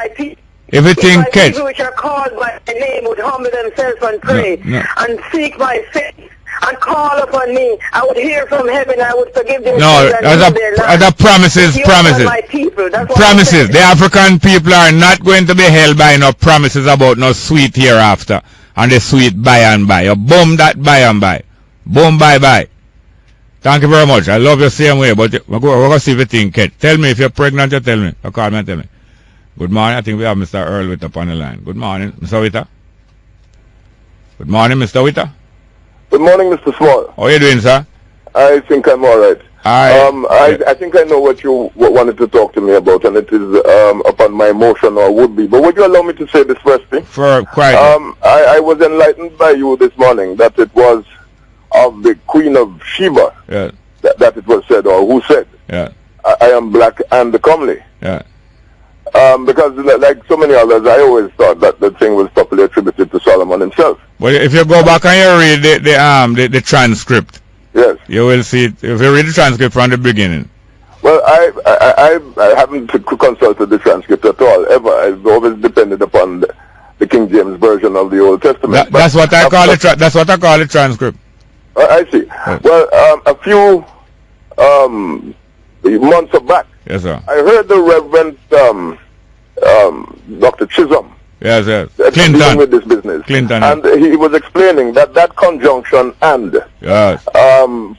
if the thing catch. People which are called by my name would humble themselves and pray and seek my face and call upon me. I would hear from heaven. I would forgive them. No, other promises. Promises. The African people are not going to be held by no promises about no sweet hereafter and the sweet by and by. You boom that by and by. Boom bye. Thank you very much. I love you same way, but we're going to see if the thing catch. Tell me if you're pregnant. You tell me. You call me and tell me. Good morning. I think we have Mr. Earl Witter on the line. Good morning, Mr. Witter. Good morning, Mr. Witter. Good morning, Mr. Small. How are you doing, sir? I think I'm all right. I think I know what you wanted to talk to me about, and it is upon my emotion, or would be. But would you allow me to say this first thing? I was enlightened by you this morning that it was of the Queen of Sheba that it was said, or who said, I am black and comely. Because like so many others, I always thought that the thing was properly attributed to Solomon himself. Well, if you go back and you read the transcript, yes, you will see it. If you read the transcript from the beginning. Well, I haven't consulted the transcript at all, ever. I've always depended upon the King James version of the Old Testament. That's what I call it. That's what I call the transcript. I see. Yes. Well, a few months back, yes, sir, I heard the Reverend Dr. Chisholm. Yes. Clinton with this business. Clinton. And he was explaining that conjunction and from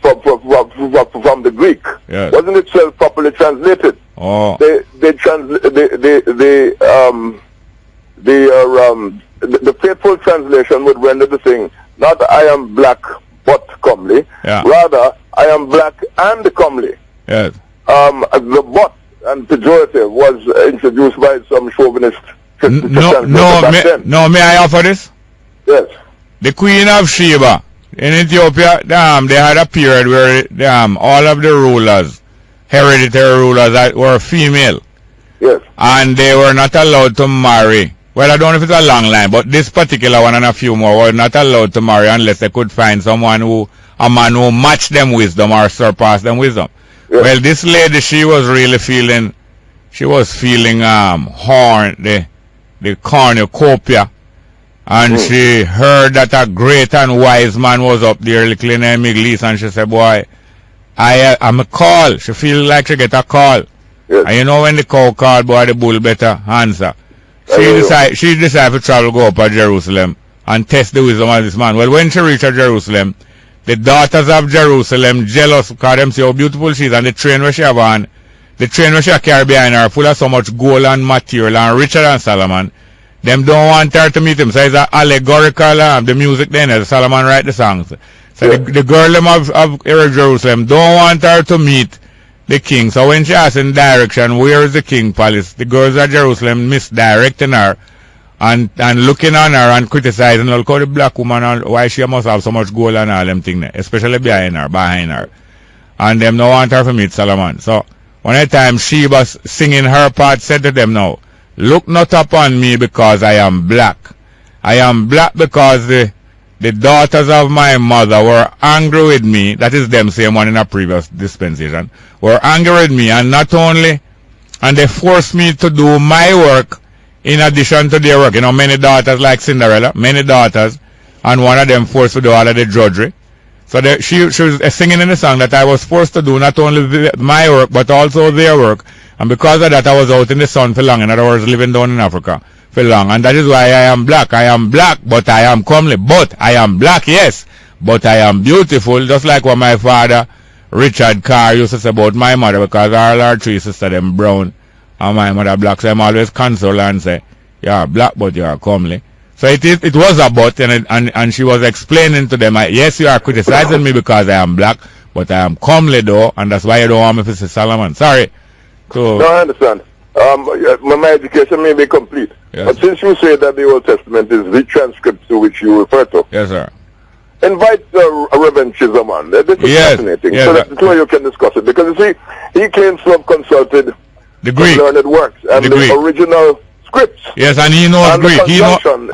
the Greek wasn't itself properly translated. Oh. The faithful translation would render the thing not I am black but comely, rather I am black and comely. Yes. The but and pejorative was introduced by some chauvinist. May I offer this? Yes. The Queen of Sheba in Ethiopia, they had a period where all of the rulers, hereditary rulers, were female. Yes. And they were not allowed to marry. Well, I don't know if it's a long line, but this particular one and a few more were not allowed to marry unless they could find a man who matched them wisdom or surpassed them wisdom. Yes. Well, this lady, she was feeling the cornucopia, and she heard that a great and wise man was up there, little in the Middle East, and she said, boy, I'm a call. She feel like she get a call. Yes. And you know when the cow call, boy, the bull better answer. She decided to travel, go up to Jerusalem and test the wisdom of this man. Well, when she reached Jerusalem, the daughters of Jerusalem, jealous because them see how beautiful she is, and the train where she have on, the train where she carry behind her, full of so much gold and material and richer than Solomon. Them don't want her to meet him. So it's an allegorical, the music then, as Solomon write the songs. So the girl of Jerusalem don't want her to meet the king. So when she asks in direction, where is the king palace, the girls of Jerusalem misdirecting her and looking on her and criticizing her, call the black woman, why she must have so much gold and all them things, especially behind her. and them no want her to meet Solomon. So one of the time she was singing her part, said to them, now, look not upon me because I am black. I am black because the daughters of my mother were angry with me. That is them, same one in a previous dispensation. Were angry with me, and not only, and they forced me to do my work in addition to their work. You know, many daughters like Cinderella, many daughters, and one of them forced to do all of the drudgery. So she was singing in the song that I was forced to do not only my work, but also their work. And because of that, I was out in the sun for long. In other words, living down in Africa for long. And that is why I am black. I am black, but I am comely. But I am black, yes, but I am beautiful. Just like what my father, Richard Carr, used to say about my mother, because all our three sisters, them brown, and my mother black. So I'm always console and say, you are black, but you are comely. So it was a but, and she was explaining to them, yes, you are criticizing me because I am black, but I am comely though, and that's why you don't want me to say Solomon. Sorry. So, no, I understand. My education may be complete. Yes. But since you say that the Old Testament is the transcript to which you refer to, yes, sir. Invite Reverend Chisholm on. This is fascinating. Yes, so that the two of you can discuss it. Because you see, he claims to have consulted the Greek learned works and the original scripts. Yes, and he knows and Greek. The conjunction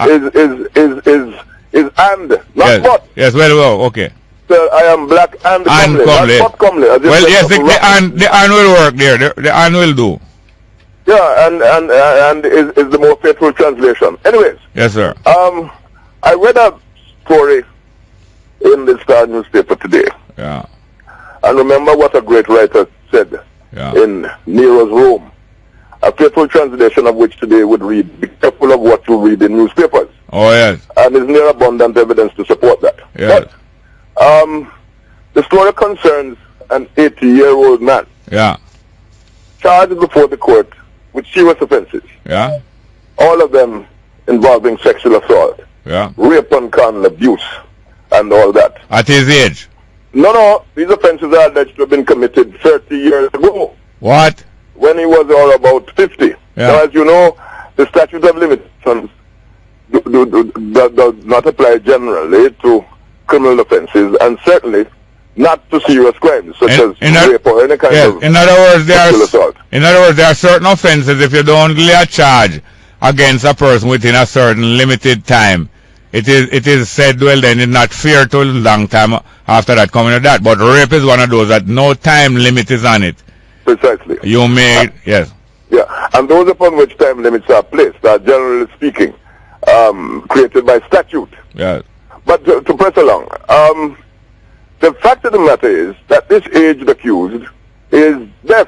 is and, not yes. but. Yes, well, okay. So I am black and comely. Not comely. Well, yes, the and will work there. The and will do. Yeah, and is the more faithful translation. Anyways. Yes, sir. I read a story in the Star newspaper today. Yeah. And remember what a great writer said in Nero's Rome. A faithful translation of which today would read, be careful of what you read in newspapers. Oh, yes. And there's near abundant evidence to support that. Yes. But, the story concerns an 80-year-old man. Yeah. Charged before the court with serious offenses. Yeah. All of them involving sexual assault. Yeah. Rape and carnal abuse. And all that. At his age? No. These offenses are alleged to have been committed 30 years ago. What? When he was all about 50. Yeah. Now, as you know, the statute of limitations does not apply generally to criminal offenses, and certainly not to serious crimes such as rape or any kind of sexual assault. In other words, there are certain offenses, if you don't lay a charge against a person within a certain limited time, it is said, well, then it's not fair to a long time after that coming to that. But rape is one of those that no time limit is on it. Precisely. You may, yes. Yeah, and those upon which time limits are placed are, generally speaking, created by statute. Yes. But to press along, the fact of the matter is that this aged accused is deaf.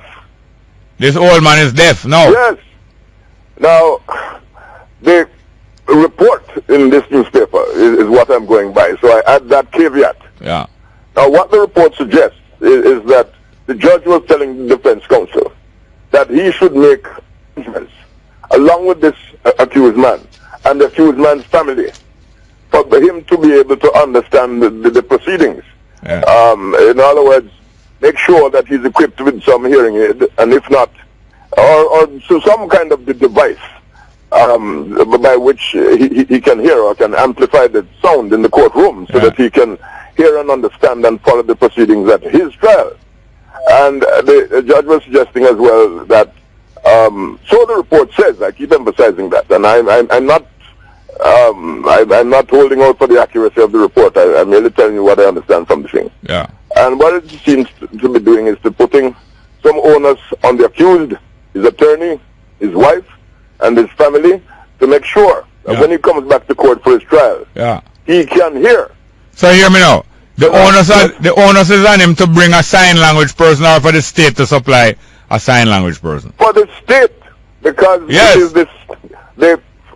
This old man is deaf, no? Yes. Now, the report in this newspaper is what I'm going by, so I add that caveat. Yeah. Now, what the report suggests is that the judge was telling the defense counsel that he should make arrangements along with this accused man and the accused man's family for him to be able to understand the proceedings. Yeah. In other words, make sure that he's equipped with some hearing aid, and if not, or so some kind of the device by which he can hear or can amplify the sound in the courtroom so that he can hear and understand and follow the proceedings at his trial. And the judge was suggesting as well that, so the report says, I keep emphasizing that, and I'm not holding out for the accuracy of the report. I'm merely telling you what I understand from the thing. Yeah. And what it seems to be doing is to putting some onus on the accused, his attorney, his wife, and his family to make sure that when he comes back to court for his trial, he can hear. So hear me now. The onus is on him to bring a sign language person, or for the state to supply a sign language person. For the state, because it is this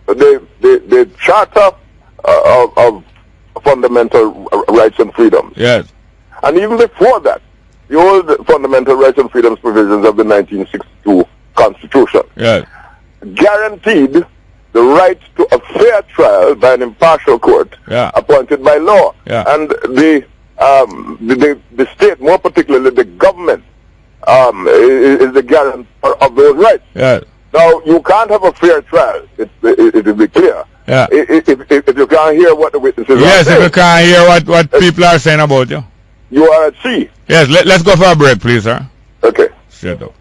the Charter of Fundamental Rights and Freedoms. Yes. And even before that, the old Fundamental Rights and Freedoms provisions of the 1962 Constitution guaranteed the right to a fair trial by an impartial court appointed by law. And the state, more particularly the government, is the guarantor of those rights. Now, you can't have a fair trial, it will be clear. If you can't hear what the witnesses are saying. If you can't hear what people are saying about you. you are at sea. Yes, let's go for a break, please, sir. Okay. Straight up.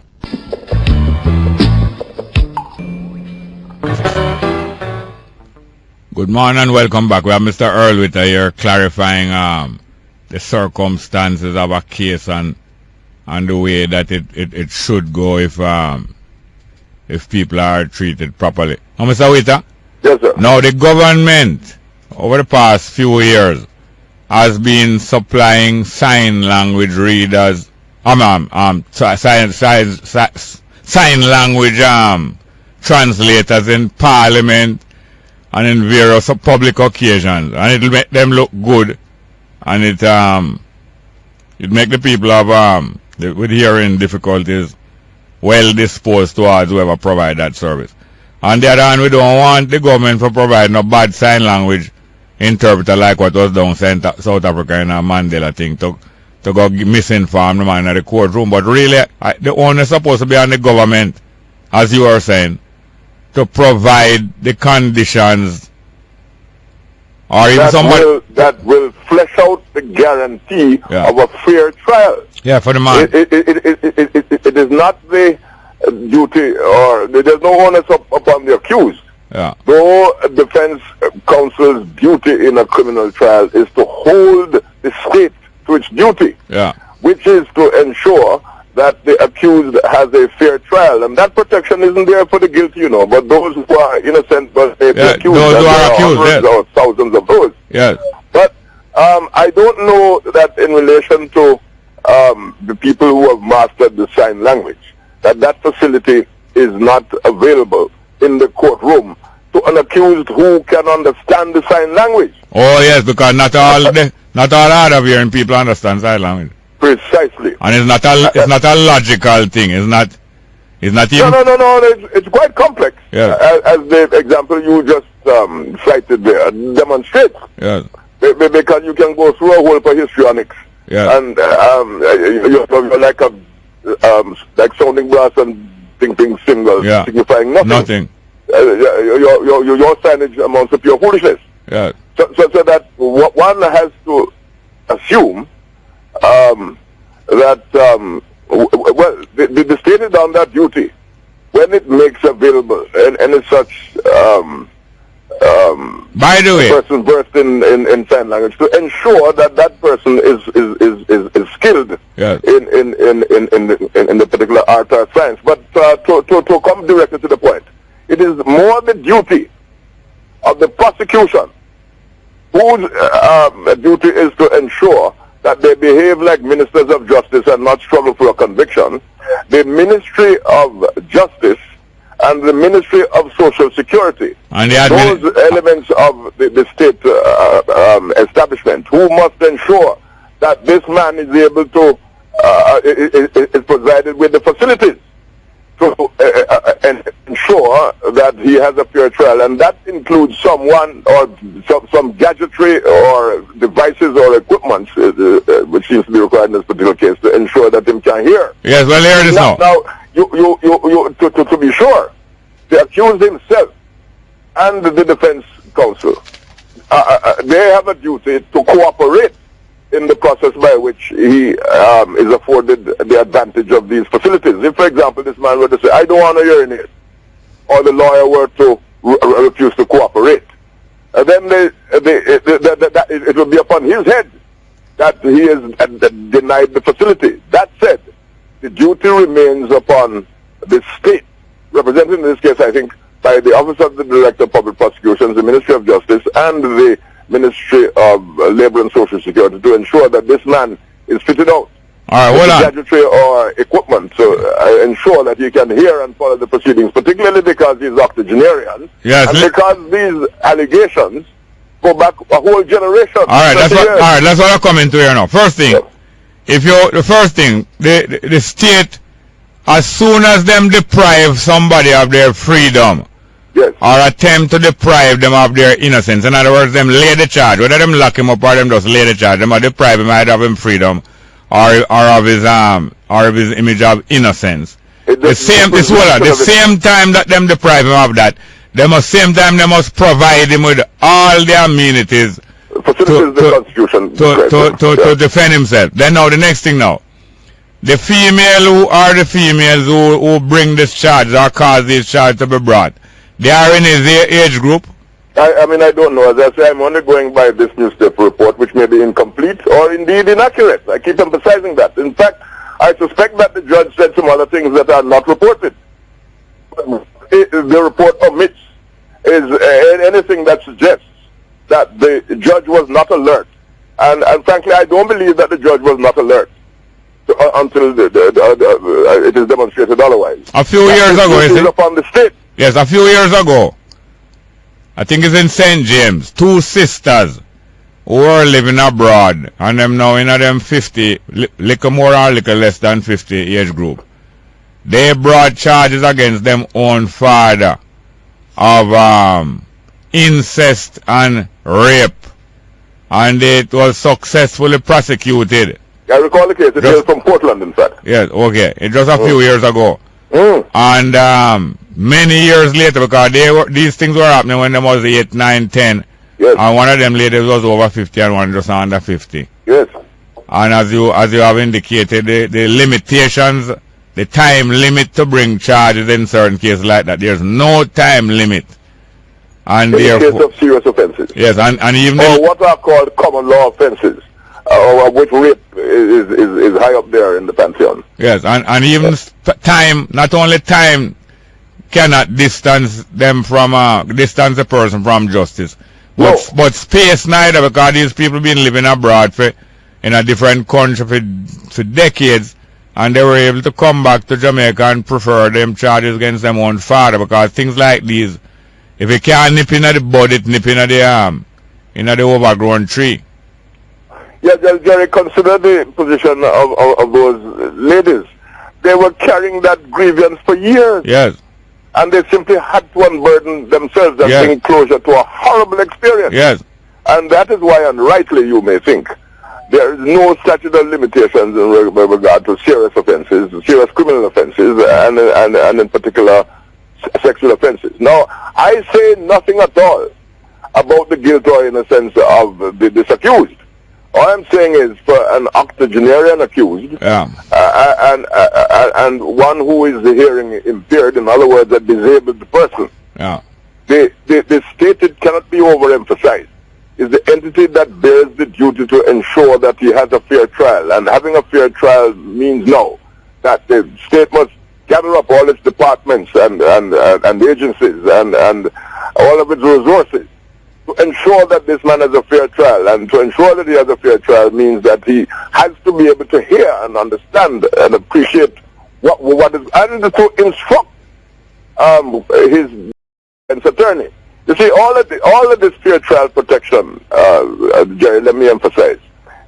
Good morning and welcome back. We have Mr. Earl Witter here clarifying the circumstances of a case and the way that it should go if people are treated properly. Now, Mr. Witter? Yes, sir. Now, the government, over the past few years, has been supplying sign language readers, sign language translators in Parliament and in various public occasions, and it'll make them look good, and it make the people with hearing difficulties well disposed towards whoever provide that service. On the other hand, we don't want the government to provide no bad sign language interpreter like what was done in South Africa in a Mandela thing to go misinform the man in the courtroom. But really, the onus is supposed to be on the government, as you were saying, to provide the conditions or even that will flesh out the guarantee of a fair trial. Yeah, for the man. It is not the duty, or there's no onus upon the accused. Yeah. Though defense counsel's duty in a criminal trial is to hold the state to its duty, which is to ensure that the accused has a fair trial, and that protection isn't there for the guilty, you know, but those who are innocent but they accused, those who are accused, hundreds or thousands of those. Yes. But I don't know that in relation to the people who have mastered the sign language, that facility is not available in the courtroom to an accused who can understand the sign language. Oh yes, because not all hard of hearing people understand sign language. Precisely. And it's not a logical thing. It's not even. No. It's quite complex. Yeah. As the example you just cited there demonstrates. Yes. Because you can go through a whole for histrionics. Yeah. And you're like a like sounding brass and ting symbols signifying nothing. Nothing. Your signage amounts to pure foolishness. Yeah. So that one has to assume that the state is on that duty when it makes available any such by the way, person versed in sign language to ensure that person is skilled in the particular art or science. But to come directly to the point, it is more the duty of the prosecution, whose duty is to ensure that they behave like ministers of justice and not struggle for a conviction. The Ministry of Justice and the Ministry of Social Security, and those elements of the state establishment, who must ensure that this man is able to is provided with the facilities to ensure that he has a fair trial, and that includes someone or some gadgetry or devices or equipment which seems to be required in this particular case to ensure that him can hear. Yes, well, here it is now. Now, to be sure, the accused himself and the defense counsel, they have a duty to cooperate in the process by which he is afforded the advantage of these facilities. If, for example, this man were to say, I don't want to urinate, or the lawyer were to refuse to cooperate, then it will be upon his head that he is denied the facility. That said, the duty remains upon the state, represented in this case, I think, by the Office of the Director of Public Prosecutions, the Ministry of Justice, and the Ministry of Labor and Social Security to ensure that this man is fitted out with gadgetry or equipment to ensure that he can hear and follow the proceedings, particularly because he's octogenarian, and because these allegations go back a whole generation. All right, that's what I'm coming to here now. First thing, the state, as soon as them deprive somebody of their freedom, or attempt to deprive them of their innocence. In other words, them lay the charge. Whether them lock him up or them just lay the charge, them or deprive him either of his freedom or of his image of innocence. The same time that them deprive him of that, they must provide him with all the amenities the Constitution. To defend himself. Then now the next thing now. The females who bring this charge or cause these charges to be brought, they are in their age group? I mean, I don't know. As I say, I'm only going by this newspaper report, which may be incomplete or indeed inaccurate. I keep emphasizing that. In fact, I suspect that the judge said some other things that are not reported. The report omits anything that suggests that the judge was not alert. And frankly, I don't believe that the judge was not alert until it is demonstrated otherwise. A few years ago, is it? Upon the state. Yes, a few years ago. I think it's in St. James. 2 sisters who were living abroad, and them now in them 50, little more or little less than 50 age group. They brought charges against them own father of incest and rape, and it was successfully prosecuted. I recall the case. It was from Portland, in fact. Yes, okay. It was a few years ago. And many years later, because these things were happening when they was 8, 9, 10. Yes. And one of them ladies was over 50 and one just under 50. Yes. And as you have indicated, the limitations, the time limit to bring charges in certain cases like that, there's no time limit. And in the case of serious offenses. Yes, and even what are called common law offenses, which rape is high up there in the pantheon. Yes, and even time, not only time cannot distance them from distance a person from justice, but space neither, because these people been living abroad in a different country for decades, and they were able to come back to Jamaica and prefer them charges against them own father, because things like these, if you can't nip in the bud, it nip in the overgrown tree. Yeah, Jerry, consider the position of those ladies. They were carrying that grievance for years. Yes. And they simply had to unburden themselves and bring closure to a horrible experience. Yes. And that is why, and rightly you may think, there is no statute of limitations in regard to serious offenses, serious criminal offenses, and in particular sexual offenses. Now, I say nothing at all about the guilt or innocence of this accused. All I'm saying is, for an octogenarian accused, and one who is hearing impaired, in other words, a disabled person, the state, it cannot be overemphasized, is the entity that bears the duty to ensure that he has a fair trial. And having a fair trial means now that the state must gather up all its departments and agencies and all of its resources to ensure that this man has a fair trial. And to ensure that he has a fair trial means that he has to be able to hear and understand and appreciate what is, and to instruct his defense attorney. You see, all of this fair trial protection, Jerry, let me emphasize,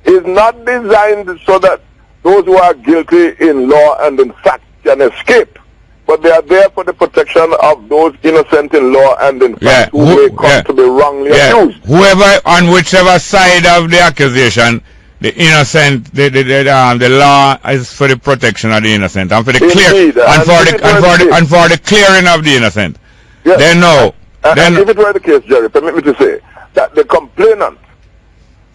is not designed so that those who are guilty in law and in fact can escape, but they are there for the protection of those innocent in law and in fact who may come to be wrongly accused. Whoever, on whichever side of the accusation, the innocent, the law is for the protection of the innocent and for the for the clearing of the innocent. Yes. They know. And if it were the case, Jerry, permit me to say that the complainant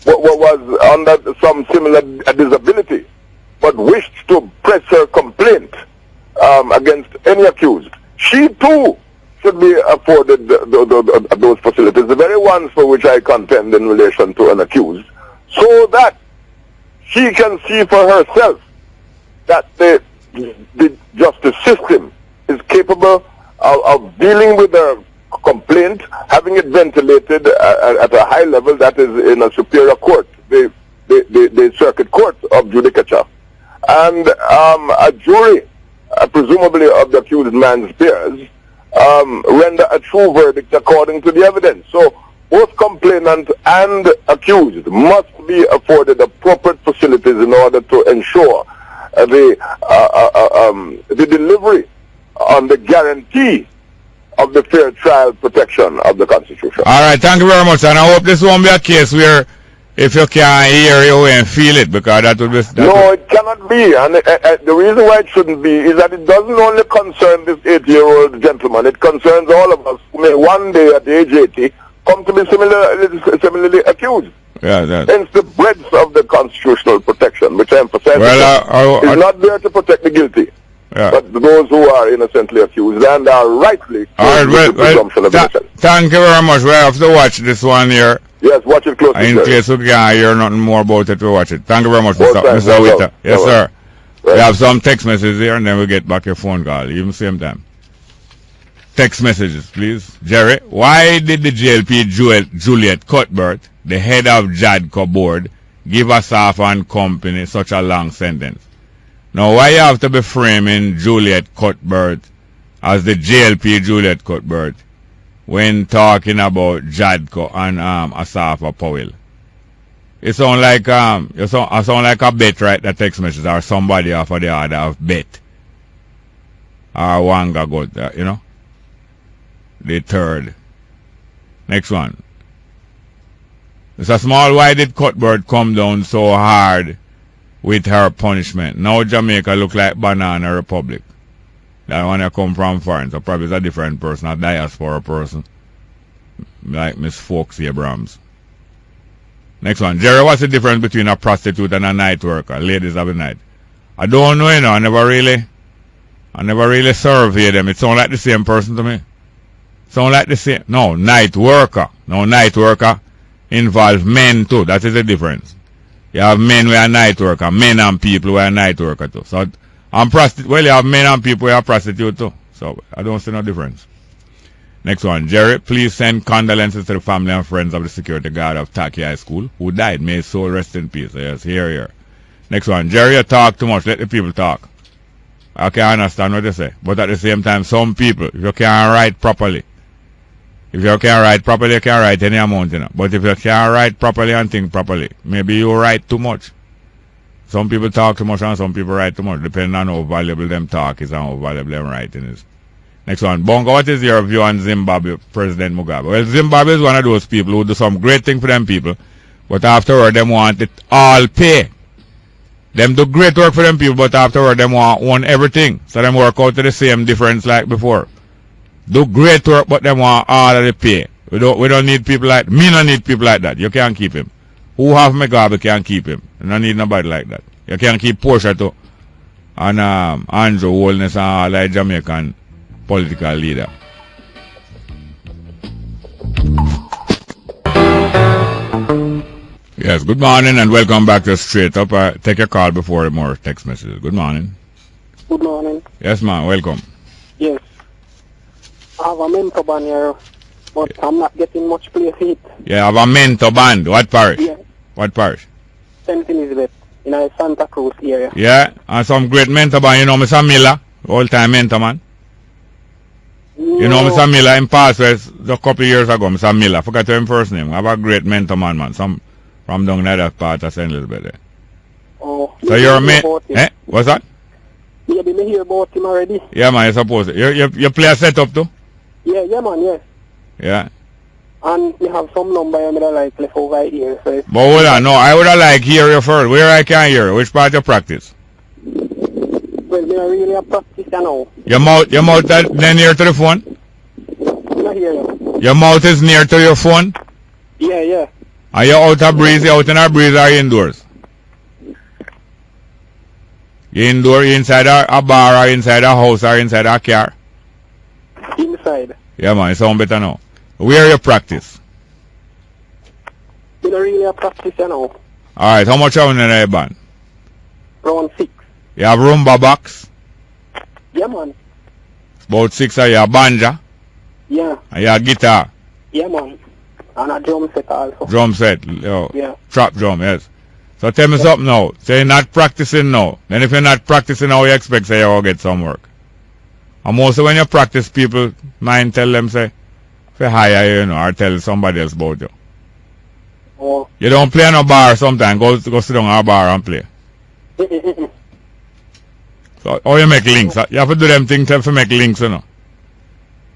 was under some similar disability, but wished to press her complaint against any accused, she too should be afforded those facilities, the very ones for which I contend in relation to an accused, so that she can see for herself that the justice system is capable of dealing with her complaint, having it ventilated at a high level, that is in a superior court, the circuit court of judicature. And a jury, presumably of the accused man's peers, render a true verdict according to the evidence. So both complainant and accused must be afforded appropriate facilities in order to ensure the delivery on the guarantee of the fair trial protection of the Constitution. All right, thank you very much, and I hope this won't be a case where if you can't hear it and feel it, because that would be... It cannot be, and the reason why it shouldn't be is that it doesn't only concern this 80-year-old gentleman, it concerns all of us who may one day at age 80 come to be similarly accused. Hence the breadth of the constitutional protection, which I emphasize is not there to protect the guilty, but those who are innocently accused and are rightly presumption of innocence. Thank you very much. We have to watch this one here. Yes, watch it closely. In case we can hear nothing more about it, we watch it. Thank you very much, Mr. Witter. Yes, sir. Right. We have some text messages here, and then we get back your phone call, even same time. Text messages, please. Jerry, why did the JLP Juliet Cuthbert, the head of JADCO board, give Asaf and company such a long sentence? Now, why you have to be framing Juliet Cuthbert as the JLP Juliet Cuthbert when talking about JADCO and Asaf Powell? It sound like I sound like a bet, right? That text message, or somebody off of the order of bet, or Wanga got you know. The third. Next one. It's a small. Why did Cuthbert come down so hard with her punishment? Now Jamaica look like Banana Republic. That one that come from foreign, so probably it's a different person, a diaspora person, like Miss Foxy Abrams. Next one. Jerry, what's the difference between a prostitute and a night worker? Ladies of the night. I don't know, you know. I never really surveyed them. It sounds like the same person to me. Sound like the same. No, night worker. No, night worker involves men too. That is the difference. You have men who are night worker, men and people who are night worker too. So, well, you have men and people who are prostitute too. So, I don't see no difference. Next one. Jerry, please send condolences to the family and friends of the security guard of Taki High School who died. May his soul rest in peace. Yes, here. Next one. Jerry, you talk too much. Let the people talk. I can understand what they say. But at the same time, some people, if you can't write properly, if you can't write properly, you can't write any amount, you know. But if you can't write properly and think properly, maybe you write too much. Some people talk too much and some people write too much, depending on how valuable them talk is and how valuable them writing is. Next one. Bongo, what is your view on Zimbabwe President Mugabe? Well, Zimbabwe is one of those people who do some great thing for them people, but afterward, them want it all pay. Them do great work for them people, but afterward, them want everything. So them work out to the same difference like before. Do great work, but them want all of the pay. We don't need people like me. Don't need people like that. You can't keep him. Who have Mugabe can't keep him. You don't need nobody like that. You can't keep Portia too. And Andrew Holness and all like Jamaican political leader. Yes, good morning and welcome back to Straight Up. Take your call before more text messages. Good morning. Good morning. Yes, ma'am. Welcome. Yes. I have a mentor band here, but I'm not getting much play for it. Yeah, I have a mentor band. What parish? Yeah. What parish? St. Elizabeth, in a Santa Cruz area. Yeah, and some great mentor band. You know Mr. Miller, all-time mentor man. No. You know Mr. Miller in past West a couple of years ago, Mr. Miller. I forgot his first name. I have a great mentor man. Some from down there that part of St. Elizabeth there. Oh. So you're a mentor. Eh? What's that? Yeah, did you hear about him already? Yeah, man, you're supposed to. You play a setup too? Yeah, man, yes. Yeah. And we have some number I would like left over here. So but hold on, no, I would have like hear you first. Where I can hear you? Which part you practice? Well, me really a practice now. Your mouth then near to the phone? I hear you. Your mouth is near to your phone? Yeah. Are you out of breeze? You out in a breeze or are you indoors? You indoor, you inside a bar or inside a house or inside a car? Inside. Yeah, man, it sound better now. Where you practice? You don't really practice now. Alright, how much are you in the band? Around 6. You have rumba box? Yeah, man. About 6 are you a banjo? Yeah. And you have guitar? Yeah, man. And a drum set also. Drum set, yo. Yeah. Trap drum, yes. So tell me something now. Say you're not practicing now. Then if you're not practicing now, you expect say you'll get some work. And mostly when you practice, people mind tell them say hire you know, or tell somebody else about you. Oh. You don't play in a bar sometimes. Go sit down in a bar and play. So how you make links? You have to do them things to make links, you know.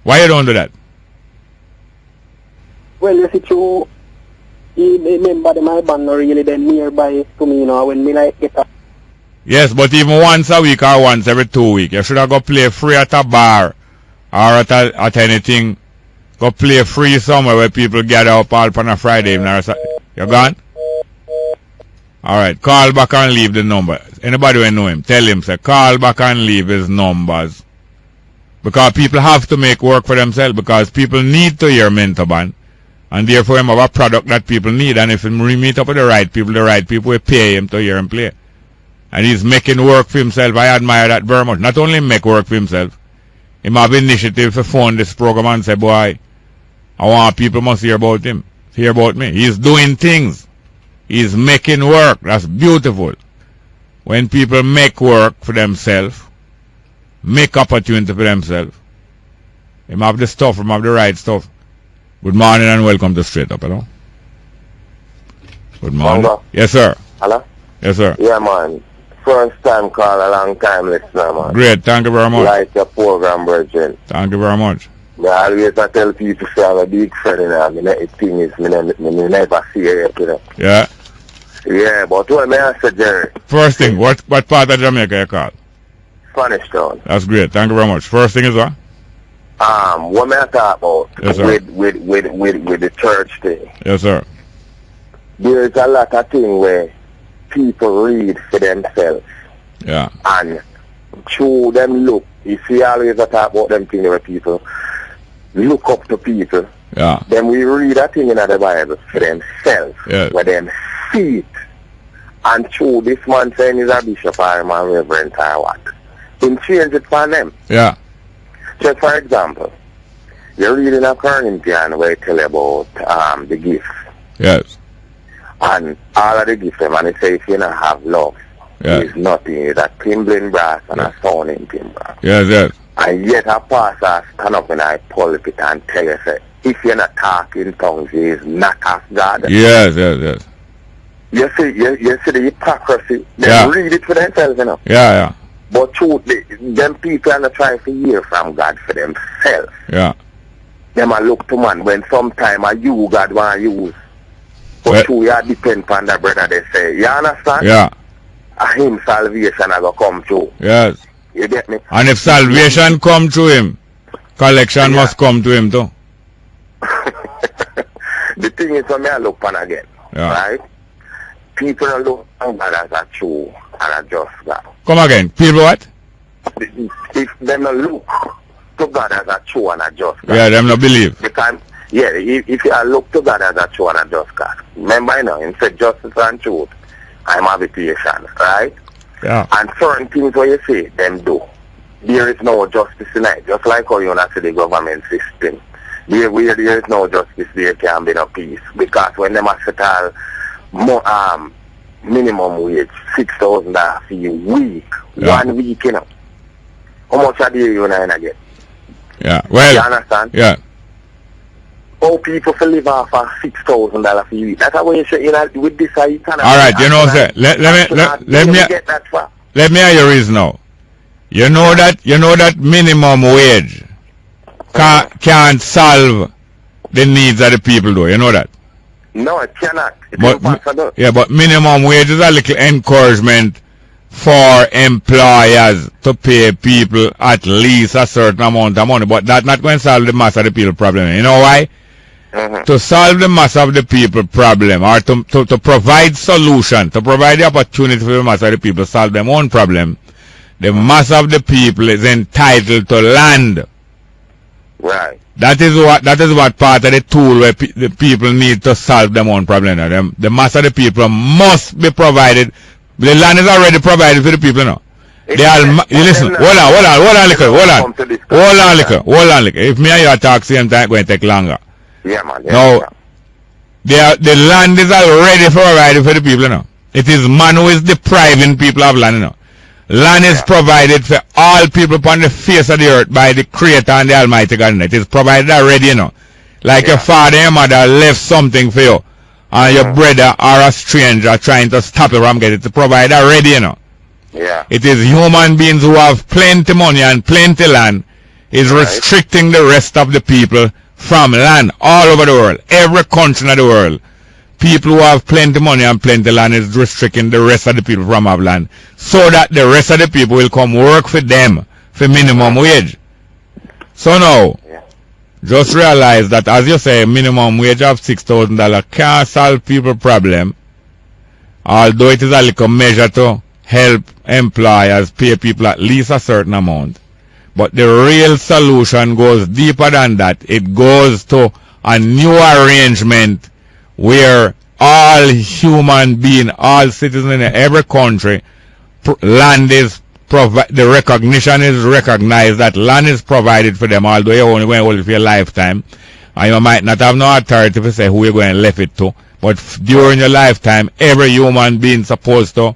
Why you don't do that? Well, you see, you remember my band not really then nearby to me, you know, when me like get up. Yes, but even once a week or once every 2 weeks, you should have go play free at a bar or at anything. Go play free somewhere where people gather up all on a Friday evening. You gone? Alright, call back and leave the number. Anybody who know him, tell him, say, call back and leave his numbers. Because people have to make work for themselves, because people need to hear mentor band. And therefore, him have a product that people need. And if he meet up with the right people will pay him to hear him play. And he's making work for himself. I admire that very much. Not only make work for himself, he have initiative to fund this program and say, boy, I want people must hear about him. Hear about me. He's doing things. He's making work. That's beautiful. When people make work for themselves, make opportunity for themselves, him have the stuff, him have the right stuff. Good morning and welcome to Straight Up, hello? Good morning. Bongo. Yes, sir. Hello? Yes, sir. Yeah, man. First time call, a long time listener, man. Great, thank you very much. Like your program, Virgin. Thank you very much. I always tell people say I'm a big friend, you know. The thing is, me never see it, you know. Yeah. Yeah, but what may I say, Jerry? First thing, what part of Jamaica you call? Spanish Town. That's great, thank you very much. First thing is what? What may I talk about? Yes, sir. With the church thing. Yes, sir. There is a lot of things where people read for themselves. Yeah. And through them look, you see always talk about them things where people look up to people. Yeah. Then we read a thing in the Bible for themselves. Yeah. Where them see it. And through this man saying he's a bishop or a reverend or what. Him change it for them. Yeah. Just for example, you're reading a Corinthian where it tell about the gifts. Yes. And all of the gifts, and it say if you don't have love, it's nothing. It's a timbling brass and a sounding timbre. Yes, yes. And yet a pastor stand up in a pulpit and tell you, say, if you're not talking tongues, it's not of God. Yes, yes, yes. You see the hypocrisy. They read it for themselves, you know. Yeah, yeah. But truth, them people are not trying to hear from God for themselves. Yeah. Them a look to man when sometime you God want to use. But true, you depend on the brother they say. You understand? Yeah. Him salvation a go come through. Yes. You get me? And if salvation come to him, collection must come to him too. The thing is, for me, I look on again. Yeah. Right? People don't look on God as a true and a just God. Come again. People what? If them not look to God as a true and a just God. Yeah, them not believe. Because, yeah, if you look to God as a true and a just God. Remember, you know, him said justice and truth. I'm habitation, right? Yeah. And certain things what you say, them do. There is no justice in it. Just like how you not see the government system. Where there is no justice, there can be no peace. Because when them set all minimum wage, $6,000 a week, 1 week, you know. How much a day you gonna get? Yeah. Well. You understand? Yeah. How people can live off of $6,000 a week. That's how you say, you know, with this you cannot. All right, you know, sir. Let me get that far. Let me hear your reason now. You know that minimum wage can't solve the needs of the people, though. You know that. No, it cannot. It's impossible. Yeah, but minimum wage is a little encouragement for employers to pay people at least a certain amount of money. But that's not going to solve the mass of the people problem. You know why? To solve the mass of the people problem, or to provide solution, to provide the opportunity for the mass of the people to solve their own problem, the mass of the people is entitled to land. Right. That is what part of the tool where the people need to solve their own problem. The mass of the people must be provided. The land is already provided for the people now. Listen, hold on, liquor. If me and you talk same time, it's going to take longer. Yeah, man. Yeah, now, the land is already provided for the people now. It is man who is depriving people of land now. Land is provided for all people upon the face of the earth by the Creator and the Almighty God. It is provided already, you know. Like your father and your mother left something for you, and your brother or a stranger trying to stop you from getting it. It's provided already, you know. Yeah. It is human beings who have plenty money and plenty land is restricting the rest of the people from land all over the world, every country in the world. People who have plenty money and plenty land is restricting the rest of the people from have land, so that the rest of the people will come work for them for minimum wage. So now, just realize that, as you say, minimum wage of $6,000 can't solve people problem, although it is a little measure to help employers pay people at least a certain amount. But the real solution goes deeper than that. It goes to a new arrangement where all human beings, all citizens in every country, land is the recognition is recognized that land is provided for them, although you're only going to hold it for your lifetime. And you might not have no authority to say who you're going to left it to. But during your lifetime, every human being supposed to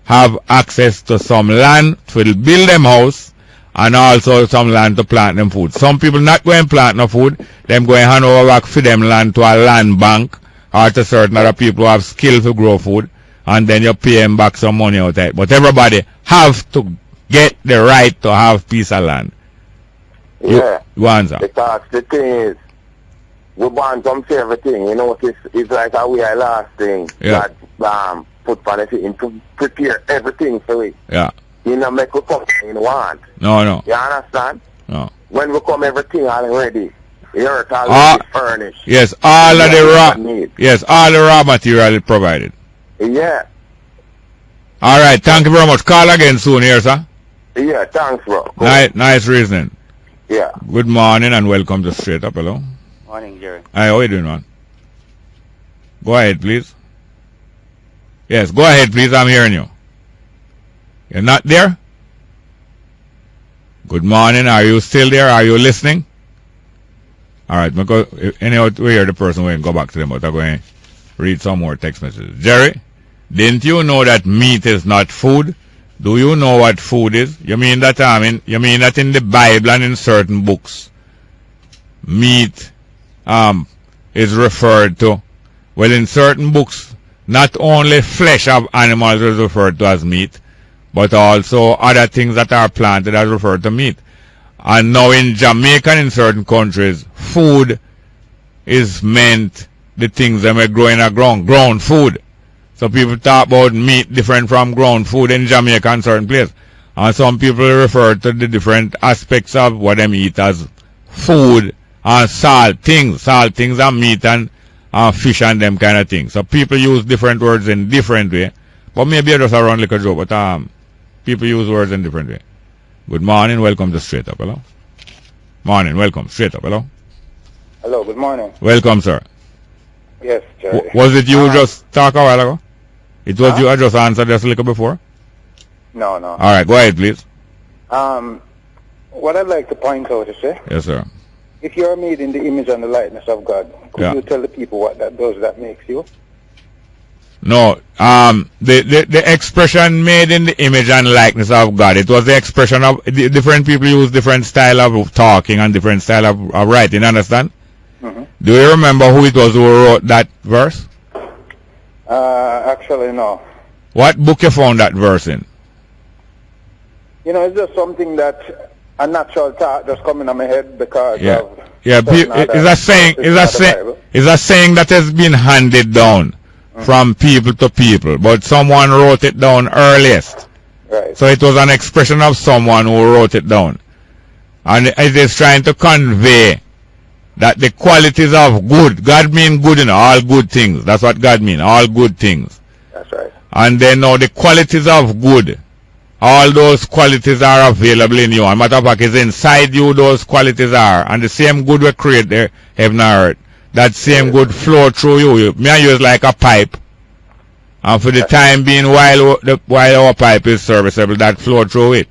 have access to some land to build them house and also some land to plant them food. Some people not going to plant no food. Them going to hand over back for them land to a land bank or to certain other people who have skill to grow food. And then you pay them back some money out of it. But everybody have to get the right to have piece of land. Yeah. You answer. Because the thing is, we want some everything. You know, it's like a way last thing. Yeah. That put on it and to prepare everything for it. Yeah. You know, make we come in want. No. You understand? No. When we come everything already. The earth already furnished. Yes, all of the raw material is provided. Yeah. All right, thank you very much. Call again soon here, sir. Yeah, thanks, bro. Cool. Nice reasoning. Yeah. Good morning and welcome to Straight Up. Hello. Morning, Jerry. Hi, how are you doing, man? Go ahead, please. Yes, go ahead, please. I'm hearing you. You're not there? Good morning. Are you still there? Are you listening? All right, because anyhow, we hear the person when go back to them, but I'm going to read some more text messages. Jerry, didn't you know that meat is not food? Do you know what food is? You mean that you mean that in the Bible and in certain books, meat is referred to? Well, in certain books, not only flesh of animals is referred to as meat, but also other things that are planted are referred to meat. And now in Jamaica and in certain countries, food is meant the things that may grow in a ground food. So people talk about meat different from ground food in Jamaica and certain places. And some people refer to the different aspects of what they eat as food and salt things. Salt things are meat and fish and them kind of things. So people use different words in different way. But maybe just around like a joke, but people use words in different way. Good morning, welcome to Straight Up. Hello. Morning, welcome. Straight Up. Hello. Hello, good morning. Welcome, sir. Yes, Jerry. Was it you just talk a while ago? It was you I just answered just a little before? No. All right, go ahead, please. What I'd like to point out is, yes, sir. If you are made in the image and the likeness of God, could you tell the people what that does that makes you? No, the expression made in the image and likeness of God, it was the expression of different people use different style of talking and different style of writing, understand? Mm-hmm. Do you remember who it was who wrote that verse? Actually, no. What book you found that verse in? You know, it's just something that a natural thought just coming in my head because of... Yeah, is a saying that has been handed down from people to people, but someone wrote it down earliest. Right. So it was an expression of someone who wrote it down. And it is trying to convey that the qualities of good, God means good in all good things. That's what God means, all good things. That's right. And then now the qualities of good, all those qualities are available in you. And matter of fact, it's inside you those qualities are. And the same good we create there, heaven and earth. That same good flow through you. Me and you is like a pipe. And for the time being, while our pipe is serviceable, that flow through it.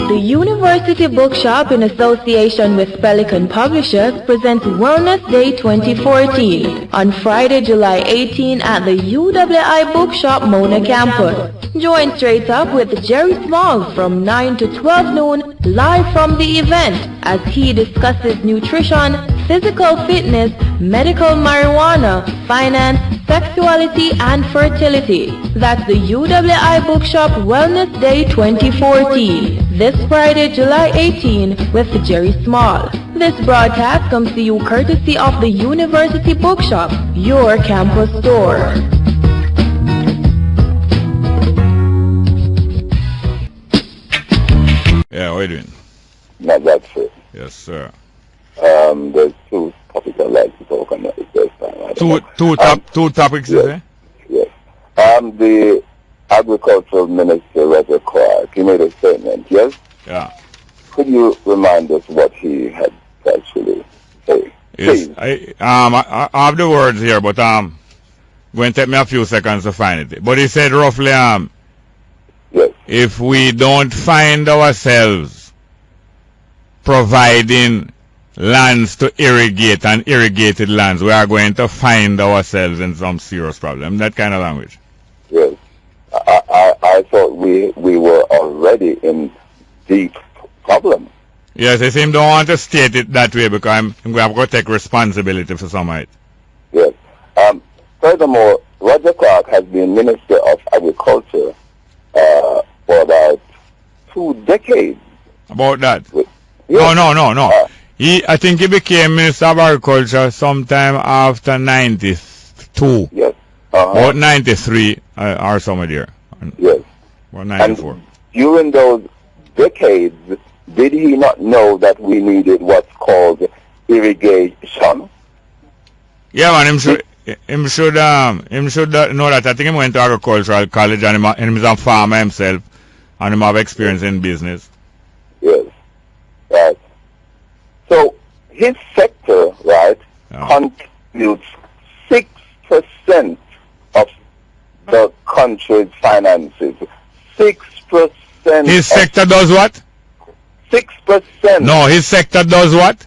The University Bookshop, in association with Pelican Publishers, presents Wellness Day 2014 on Friday, July 18 at the UWI Bookshop Mona campus. Join Straight Up with Jerry Small from 9 to 12 noon live from the event as he discusses nutrition, physical fitness, medical marijuana, finance, sexuality, and fertility. That's the UWI Bookshop Wellness Day 2014. This Friday, July 18 with Jerry Small. This broadcast comes to you courtesy of the University Bookshop, your campus store. Yeah, what are you doing? Not bad, sir. Yes, sir. There's two topics I'd like to talk spoke on that the first time. Two topics, yes. Yes. The Agricultural Minister, Roger Clark, he made a statement, yes? Yeah. Could you remind us what he had actually said? Yes. I have the words here, but going to take me a few seconds to find it. But he said roughly, yes. If we don't find ourselves providing lands to irrigate and irrigated lands, we are going to find ourselves in some serious problem. That kind of language. Yes. I thought we were already in deep problem. Yes, I seem to want to state it that way because I'm going to take responsibility for some of it. Yes. Furthermore, Roger Clark has been Minister of Agriculture for about 2 decades. About that? Yes. No. I think he became Minister of Agriculture sometime after 92. Yes. About 93 or somewhere there. Yes. Or 94. And during those decades, did he not know that we needed what's called irrigation? Yeah, man, him should know that. I think he went to agricultural college and he's a farmer himself and he have experience in business. Yes. Right. So his sector, right, contributes 6% of the country's finances. 6%. His sector does what? 6%. No, his sector does what?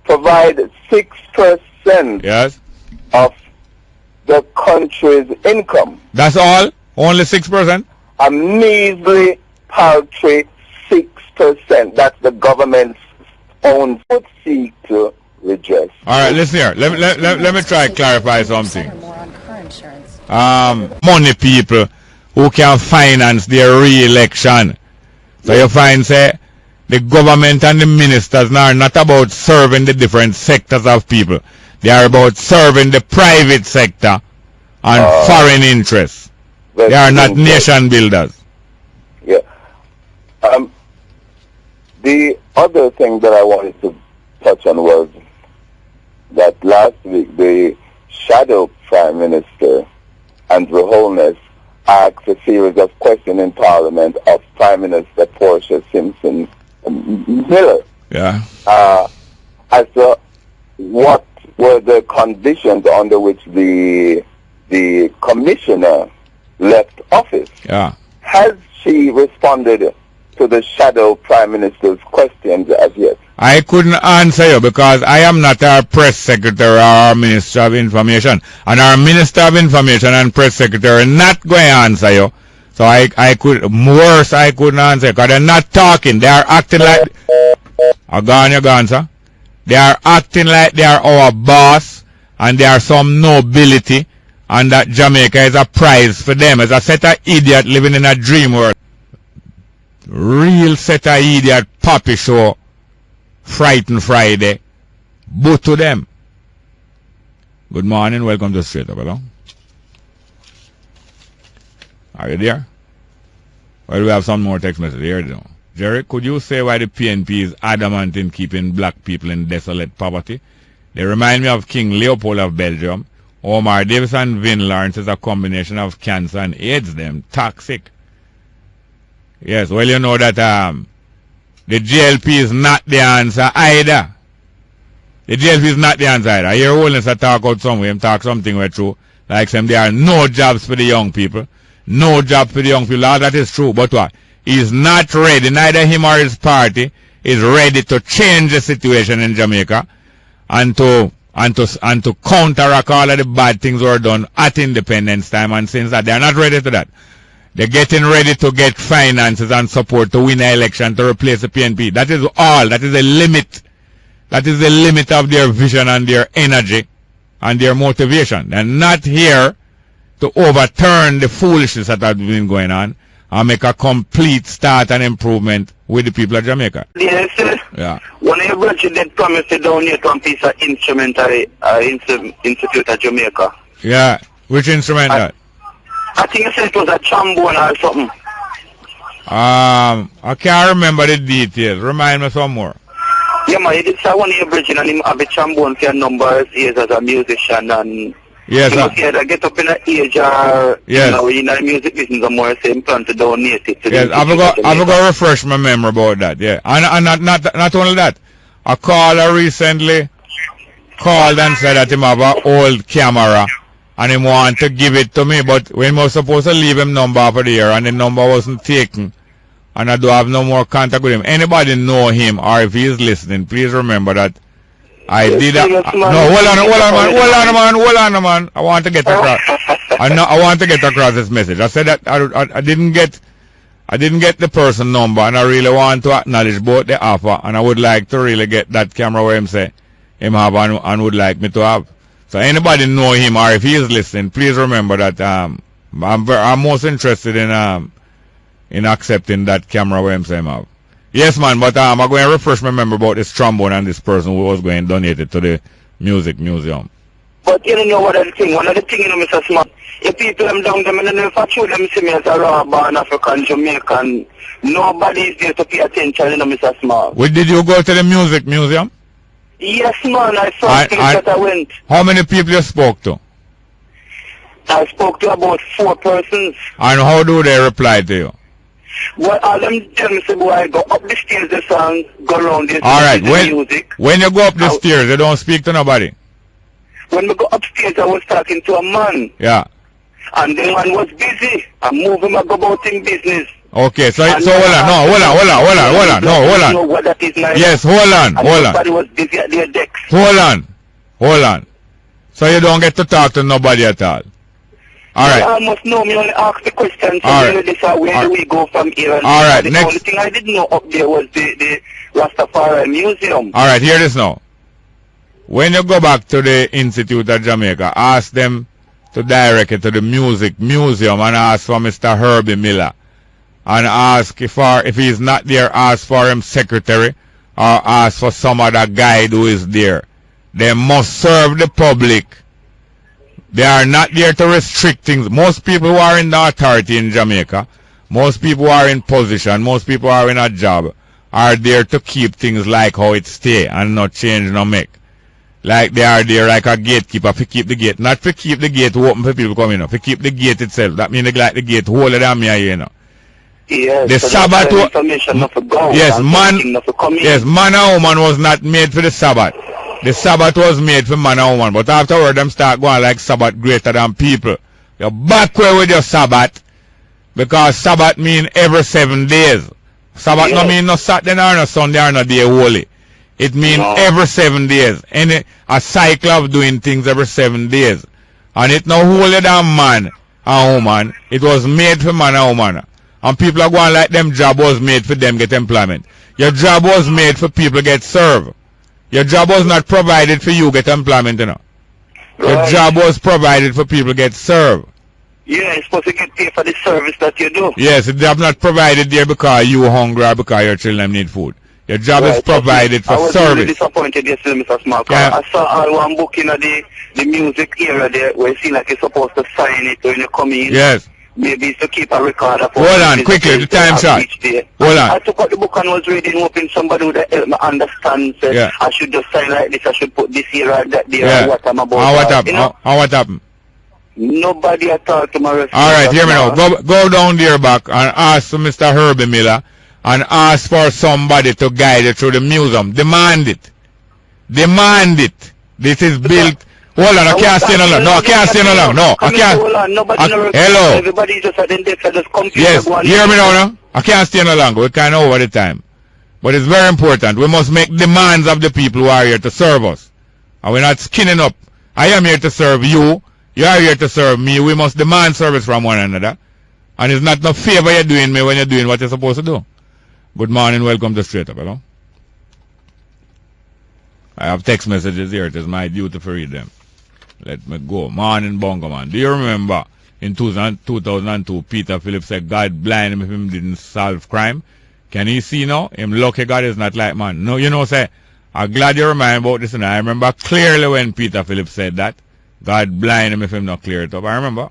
Provide 6%. Yes. Of the country's income. That's all? Only 6%? A measly, paltry 6%. That's the government's own would seek to redress. All right, listen here. Let me try to clarify something. Money people who can finance their re-election. So you find, say, the government and the ministers now are not about serving the different sectors of people. They are about serving the private sector and foreign interests. They are not nation builders. Yeah. The other thing that I wanted to touch on was that last week the shadow Prime Minister, Andrew Holness, asked a series of questions in Parliament of Prime Minister Portia Simpson Miller. Yeah. As to what were the conditions under which the commissioner left office. Yeah. Has she responded to the shadow Prime Minister's questions as yet? I couldn't answer you because I am not our press secretary or our Minister of Information. And our Minister of Information and press secretary are not going to answer you. So I couldn't answer because they're not talking. They are acting like... You're gone, sir. They are acting like they are our boss and they are some nobility and that Jamaica is a prize for them as a set of idiot living in a dream world. Real set of idiot poppy show. Frightened Friday. Both to them. Good morning. Welcome to Straight Up. Hello. Are you there? Well, we have some more text messages here now. Jerry, could you say why the PNP is adamant in keeping black people in desolate poverty? They remind me of King Leopold of Belgium. Omar Davis and Vin Lawrence is a combination of cancer and AIDS. Them toxic. Yes, well, you know that the GLP is not the answer either. The GLP is not the answer either. I hear Holness talk out somewhere, him talk something where true. Like some there are no jobs for the young people. No job for the young people. All that is true. But what? He's not ready. Neither him or his party is ready to change the situation in Jamaica and to counteract all of the bad things were done at independence time, and since that they are not ready to that. They're getting ready to get finances and support to win an election to replace the PNP. That is all. That is the limit. That is the limit of their vision and their energy and their motivation. They're not here to overturn the foolishness that has been going on and make a complete start and improvement with the people of Jamaica. Yes, sir. Yeah. When a president promised to donate one piece of instrumentary Institute of Jamaica. Yeah. Which instrument that? I think you said it was a trombone or something. I can't remember the details. Remind me some more. Yeah, man, it's one of your bridging and him have a trombone for your numbers years as a musician and yes, you must either get up in an age or yes. you know, in a music business or more same plan to donate it to yes, I've got to refresh my memory about that, yeah. And not only that, a caller recently called and said that him have an old camera and he want to give it to me, but we was supposed to leave him number for the year and the number wasn't taken. And I do have no more contact with him. Anybody know him or if he is listening, please remember that I did a, no, hold on, man. I want to get across. I want to get across this message. I said that I didn't get the person number, and I really want to acknowledge both the offer, and I would like to really get that camera where him say him have and would like me to have. So anybody know him or if he is listening, please remember that I'm most interested in accepting that camera where him say him have. Yes, man, but I'm going to refresh my memory about this trombone and this person who was going to donate it to the music museum. But you don't know what other thing. One of the things, you know, Mr. Smart, if people them down them and then if I show them see me as a raw born African Jamaican, nobody is there to pay attention, you know, Mr. Smart. Well, did you go to the music museum? Yes, man, I saw things that I went. How many people you spoke to? I spoke to about 4 persons. And how do they reply to you? Well, all them tell me, say, boy, go up the stairs, the song, go around this music. When you go up the stairs, you don't speak to nobody? When we go upstairs, I was talking to a man. Yeah. And the man was busy. I move him, I go about in business. Okay, so hold on. Know what that is like. Yes, hold on. Everybody was busy at their decks. Hold on. So you don't get to talk to nobody at all? All right. I must know me only ask the question. So where do we go from here? And all right. The Next. only thing I didn't know up there was the Rastafari Museum. All right. Hear this now. When you go back to the Institute of Jamaica, ask them to direct it to the music museum and ask for Mr. Herbie Miller. And ask if he's not there, ask for him secretary or ask for some other guide who is there. They must serve the public. They are not there to restrict things. Most people who are in the authority in Jamaica, most people who are in position, most people who are in a job, are there to keep things like how it stay and not change, no make. Like they are there like a gatekeeper to keep the gate. Not to keep the gate open for people coming up. To keep the gate itself. That means they like the gate holder than me, you know. Yes, the so Sabbath was... Yes, man and woman was not made for the Sabbath. The Sabbath was made for man and woman, but afterward them start going like Sabbath greater than people. You're backward with your Sabbath, because Sabbath mean every 7 days. Sabbath no mean no Saturday or no Sunday or no day holy. It mean every 7 days. A cycle of doing things every 7 days. And it no holier than man and woman. It was made for man and woman. And people are going like them job was made for them get employment. Your job was made for people get served. Your job was not provided for you get employment, you know. Right. Your job was provided for people get served. Yeah, you're supposed to get paid for the service that you do. Yes, the job not provided there because you hungry or because your children need food. Your job is provided for service. I was really disappointed yesterday, Mr. Small. I saw one book in the music area there where it seemed like you're supposed to sign it when you come in. Yes. Maybe it's to keep a record of... Hold on, quickly, the time shot. Hold on. I took out the book and was reading, hoping somebody would help me understand. I should just sign like this, I should put this here or that there, or what I'm about. And what happened? What happened? Nobody at all to my response. All right, hear me now. Go down there back and ask Mr. Herbie Miller and ask for somebody to guide you through the museum. Demand it. Demand it. This is built... Hold on, I can't stay no long. No, I can't stay no long. No, I can't. Hello. Everybody just at the just confused. Yes, hear me now. I can't stay no longer. We're kind of over the time. But it's very important. We must make demands of the people who are here to serve us. And we're not skinning up. I am here to serve you. You are here to serve me. We must demand service from one another. And it's not no favor you're doing me when you're doing what you're supposed to do. Good morning. Welcome to Straight Up. Hello. I have text messages here. It is my duty to read them. Let me go. Morning, Bongo, man. Do you remember in 2002, Peter Phillips said God blind him if him didn't solve crime? Can he see now? Him lucky God is not like man. No, you know, say, I'm glad you remind about this. And I remember clearly when Peter Phillips said that. God blind him if him not clear it up. I remember.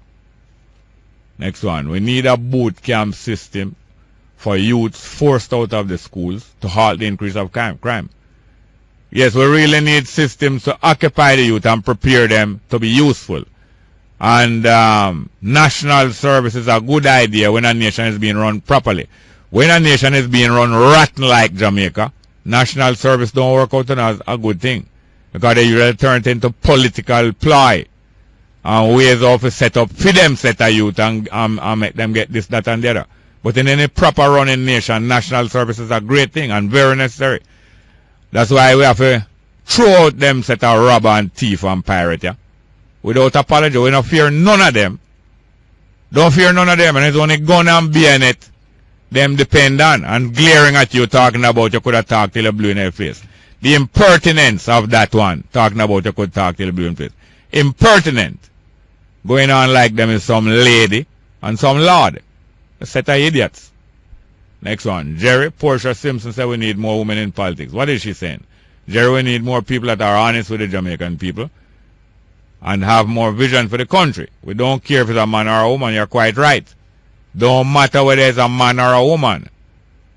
Next one. We need a boot camp system for youths forced out of the schools to halt the increase of crime. Yes, we really need systems to occupy the youth and prepare them to be useful. And national service is a good idea when a nation is being run properly. When a nation is being run rotten like Jamaica, national service don't work out as a good thing. Because they usually turn it into political ploy. And ways of set up for them set a youth and make them get this, that, and the other. But in any proper running nation, national service is a great thing and very necessary. That's why we have to throw out them set of robber and thief and pirate, yeah? Without apology. We don't fear none of them. Don't fear none of them. And it's only gun and bayonet them depend on. And glaring at you talking about you could have talked till you blue in their face. The impertinence of that one talking about you could talk till you blue in their face. Impertinent. Going on like them is some lady and some lord. A set of idiots. Next one. Jerry, Portia Simpson said we need more women in politics. What is she saying? Jerry, we need more people that are honest with the Jamaican people and have more vision for the country. We don't care if it's a man or a woman. You're quite right. Don't matter whether it's a man or a woman.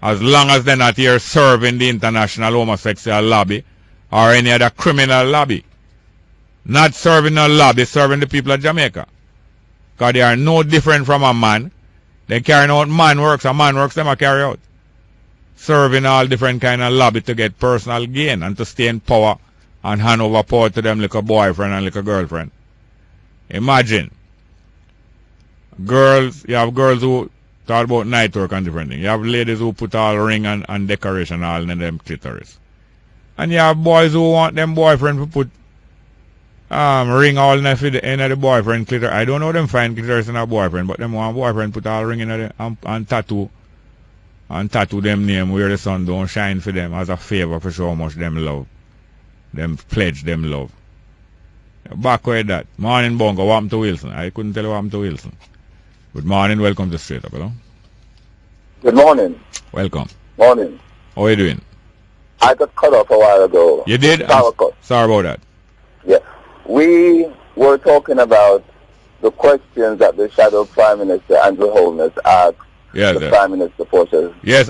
As long as they're not here serving the international homosexual lobby or any other criminal lobby. Not serving a lobby, serving the people of Jamaica. Because they are no different from a man. They carry out man works. A man works, them a carry out. Serving all different kind of lobby to get personal gain and to stay in power and hand over power to them like a boyfriend and like a girlfriend. Imagine. Girls, you have girls who talk about night work and different things. You have ladies who put all ring and decoration all in them clitoris. And you have boys who want them boyfriend to put ring all in the boyfriend clitoris. I don't know them find clitoris in a boyfriend, but them want boyfriend put all ring in the and tattoo them name where the sun don't shine for them as a favor for show how much them love. Them pledge them love. Back with that. Morning Bongo, what happened to Wilson? I couldn't tell you what happened to Wilson. Good morning, welcome to Straight Up, hello? Good morning. Welcome. Morning. How are you doing? I got cut off a while ago. You did? Sorry about that. Yeah. We were talking about the questions that the Shadow Prime Minister Andrew Holness asked the Prime Minister Portia. Yes,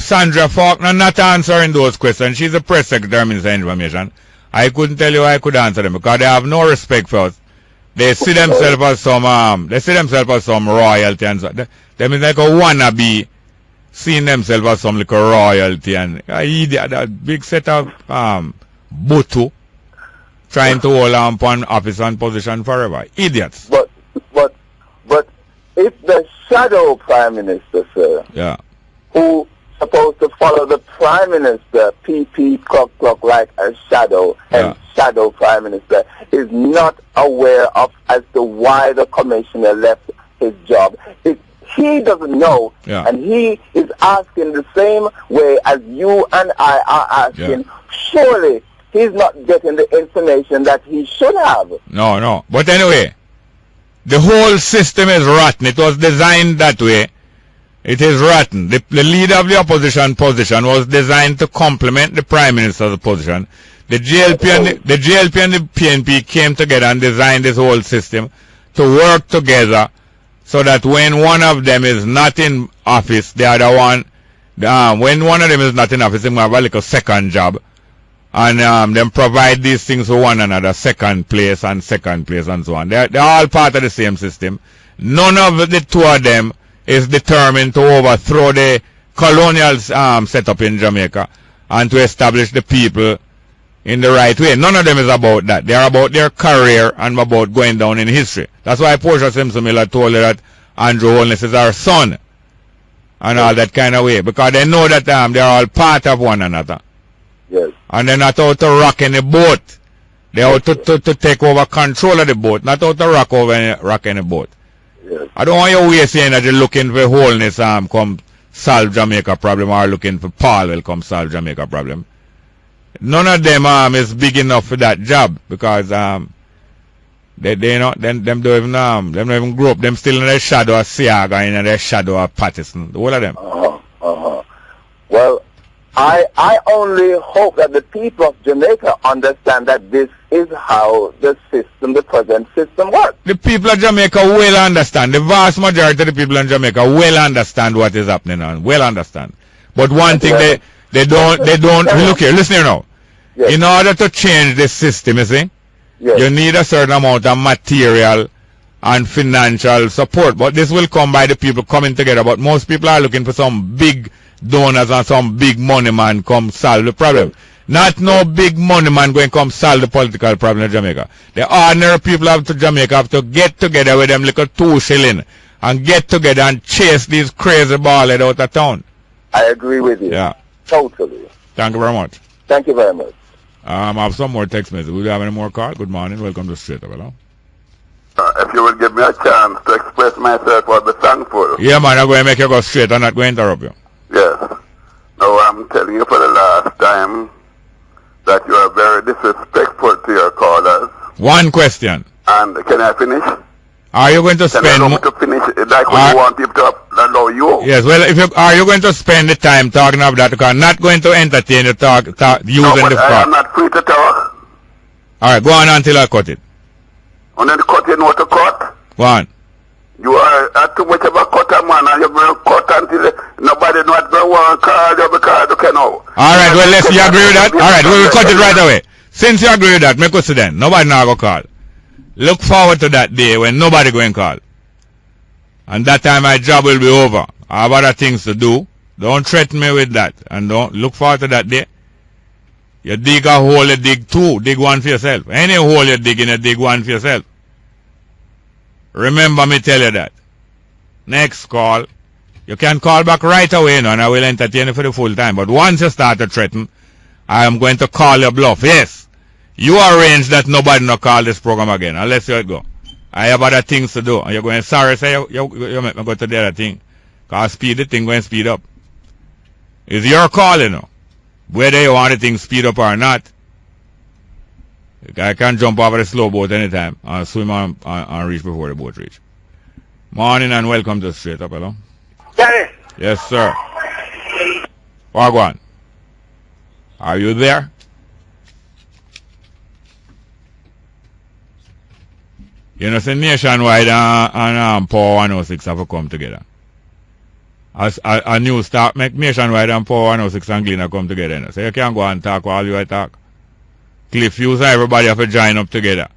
Sandra Faulkner not answering those questions. She's the press secretary, Minister of Information. I couldn't tell you I could answer them because they have no respect for us. They see themselves as some royalty and so. They mean like a wannabe seeing themselves as some like a royalty and that big set of butu trying to hold on upon office and position forever. Idiots. But if the Shadow Prime Minister, sir, who supposed to follow the Prime Minister, PP clock like a shadow, and Shadow Prime Minister is not aware of as to why the Commissioner left his job. He doesn't know, and he is asking the same way as you and I are asking. Surely he's not getting the information that he should have. No. But anyway, the whole system is rotten. It was designed that way. It is rotten. The leader of the opposition position was designed to complement the Prime Minister's position. The GLP and the PNP came together and designed this whole system to work together so that when one of them is not in office, the other one, when one of them is not in office, they have a little second job. And then provide these things for one another, second place and so on. They're all part of the same system. None of the two of them is determined to overthrow the colonial setup in Jamaica and to establish the people in the right way. None of them is about that. They are about their career and about going down in history. That's why Portia Simpson Miller told her that Andrew Holness is her son and all that kind of way. Because they know that they are all part of one another. Yes. And they're not out to rock any boat. They're out to take over control of the boat, not out to rock any boat. Yes. I don't want you wasting energy looking for Holness come solve Jamaica problem or looking for Paul will come solve Jamaica problem. None of them is big enough for that job because them don't even grow up. Them still in the shadow of Siaga and in the shadow of Patterson. The whole of them. Well, I only hope that the people of Jamaica understand that this is how the present system works. The people of Jamaica will understand. The vast majority of the people in Jamaica will understand what is happening and will understand. But one thing They don't, look here, listen here now. Yes. In order to change the system, you see, yes, you need a certain amount of material and financial support. But this will come by the people coming together. But most people are looking for some big donors and some big money man come solve the problem. Not no big money man going to come solve the political problem in Jamaica. The ordinary people of Jamaica have to get together with them little 2 shilling and get together and chase these crazy ballheads out of town. I agree with you. Yeah. Totally. Thank you very much. Thank you very much. I have some more text messages. Will you have any more calls? Good morning. Welcome to Straight Up. Hello. If you would give me a chance to express myself, I'd be thankful. Yeah, man. I'm going to make you go straight. I'm not going to interrupt you. Yes. No, I'm telling you for the last time that you are very disrespectful to your callers. One question. And can I finish? Are you going to spend... Can I to finish like when you want people to allow you? Yes, well, are you going to spend the time talking about that? Because I'm not going to entertain you using the phone. I am not free to talk. All right, go on until I cut it. And then cut, you know to cut? Go on. You are too much of a cutter, man, and you're going to cut until nobody knows going to want to call you because you can know. All right, well, you agree with that? All right, we will cut it right away. Since you agree with that, make us then. Nobody now go call. Look forward to that day when nobody going to call. And that time my job will be over. I have other things to do. Don't threaten me with that. And don't look forward to that day. You dig a hole, you dig 2. Dig 1 for yourself. Any hole you dig in, you dig 1 for yourself. Remember me tell you that. Next call. You can call back right away, and I will entertain you for the full time. But once you start to threaten, I am going to call your bluff. Yes. You arrange that nobody no call this program again. I'll let you go. I have other things to do. And you're going, sorry, say you make me go to the other thing. Because speed the thing going speed up. It's your call, you know. Whether you want the thing speed up or not. I can jump over the slow boat anytime and swim and reach before the boat reach. Morning and welcome to Straight Up. Hello? Daddy. Yes, sir. Wagwan. Are you there? You know, say Nationwide and Power 106 have to come together. As a new start, make Nationwide and Power 106 and Gleaner come together. You know? So you can't go and talk while you talk. Cliff Hughes, everybody have to join up together.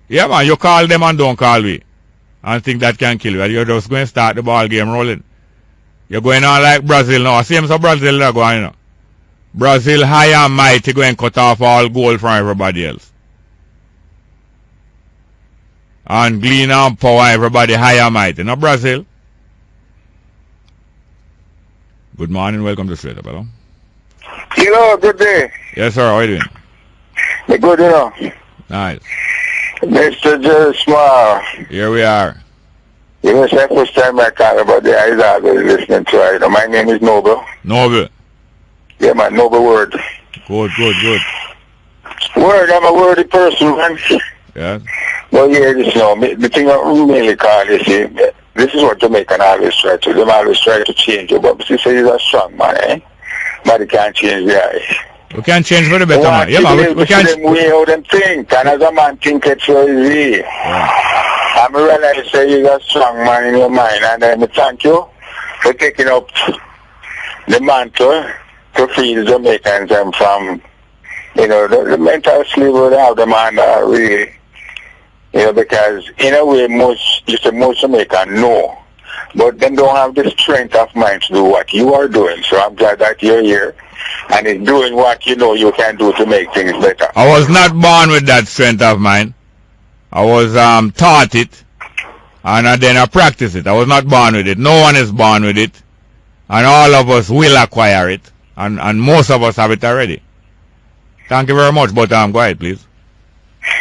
Yeah, man, you call them and don't call me. And think that can kill you. You're just going to start the ball game rolling. You're going on like Brazil now. Same as Brazil are going, you know. Brazil high and mighty going to cut off all gold from everybody else. And Glean and Power, everybody high and mighty. Now Brazil. Good morning, welcome to Straight Up. Hello? Hello, good day. Yes, sir, how are you doing? Good, you know. Nice. Mr. Jerry Small. Here we are. You know, it's the first time I call about the eyes I've been listening to. You know, my name is Noble. Noble. Yeah, man, Noble Word. Good. Word, I'm a wordy person, man. Yeah. Well, yeah, you know, the thing I really call this, this is what Jamaican always try to do. They always try to change it, but you say he's a strong man, eh? But he can't change the eyes. We can't change for the better, man. Yeah, man, we can't. Them way how them think, and as a man think it's so easy. Yeah. I'm realize say you're a strong man in your mind, and I thank you for taking up the mantle to free the Jamaicans and from, you know, the mental slavery of the man really, you know, because in a way most Jamaicans know, but they don't have the strength of mind to do what you are doing. So I'm glad that you're here and is doing what you know you can do to make things better. I was not born with that strength of mind. I was taught it, and then I practice it. I was not born with it. No one is born with it, and all of us will acquire it, and most of us have it already. Thank you very much, but go ahead, please.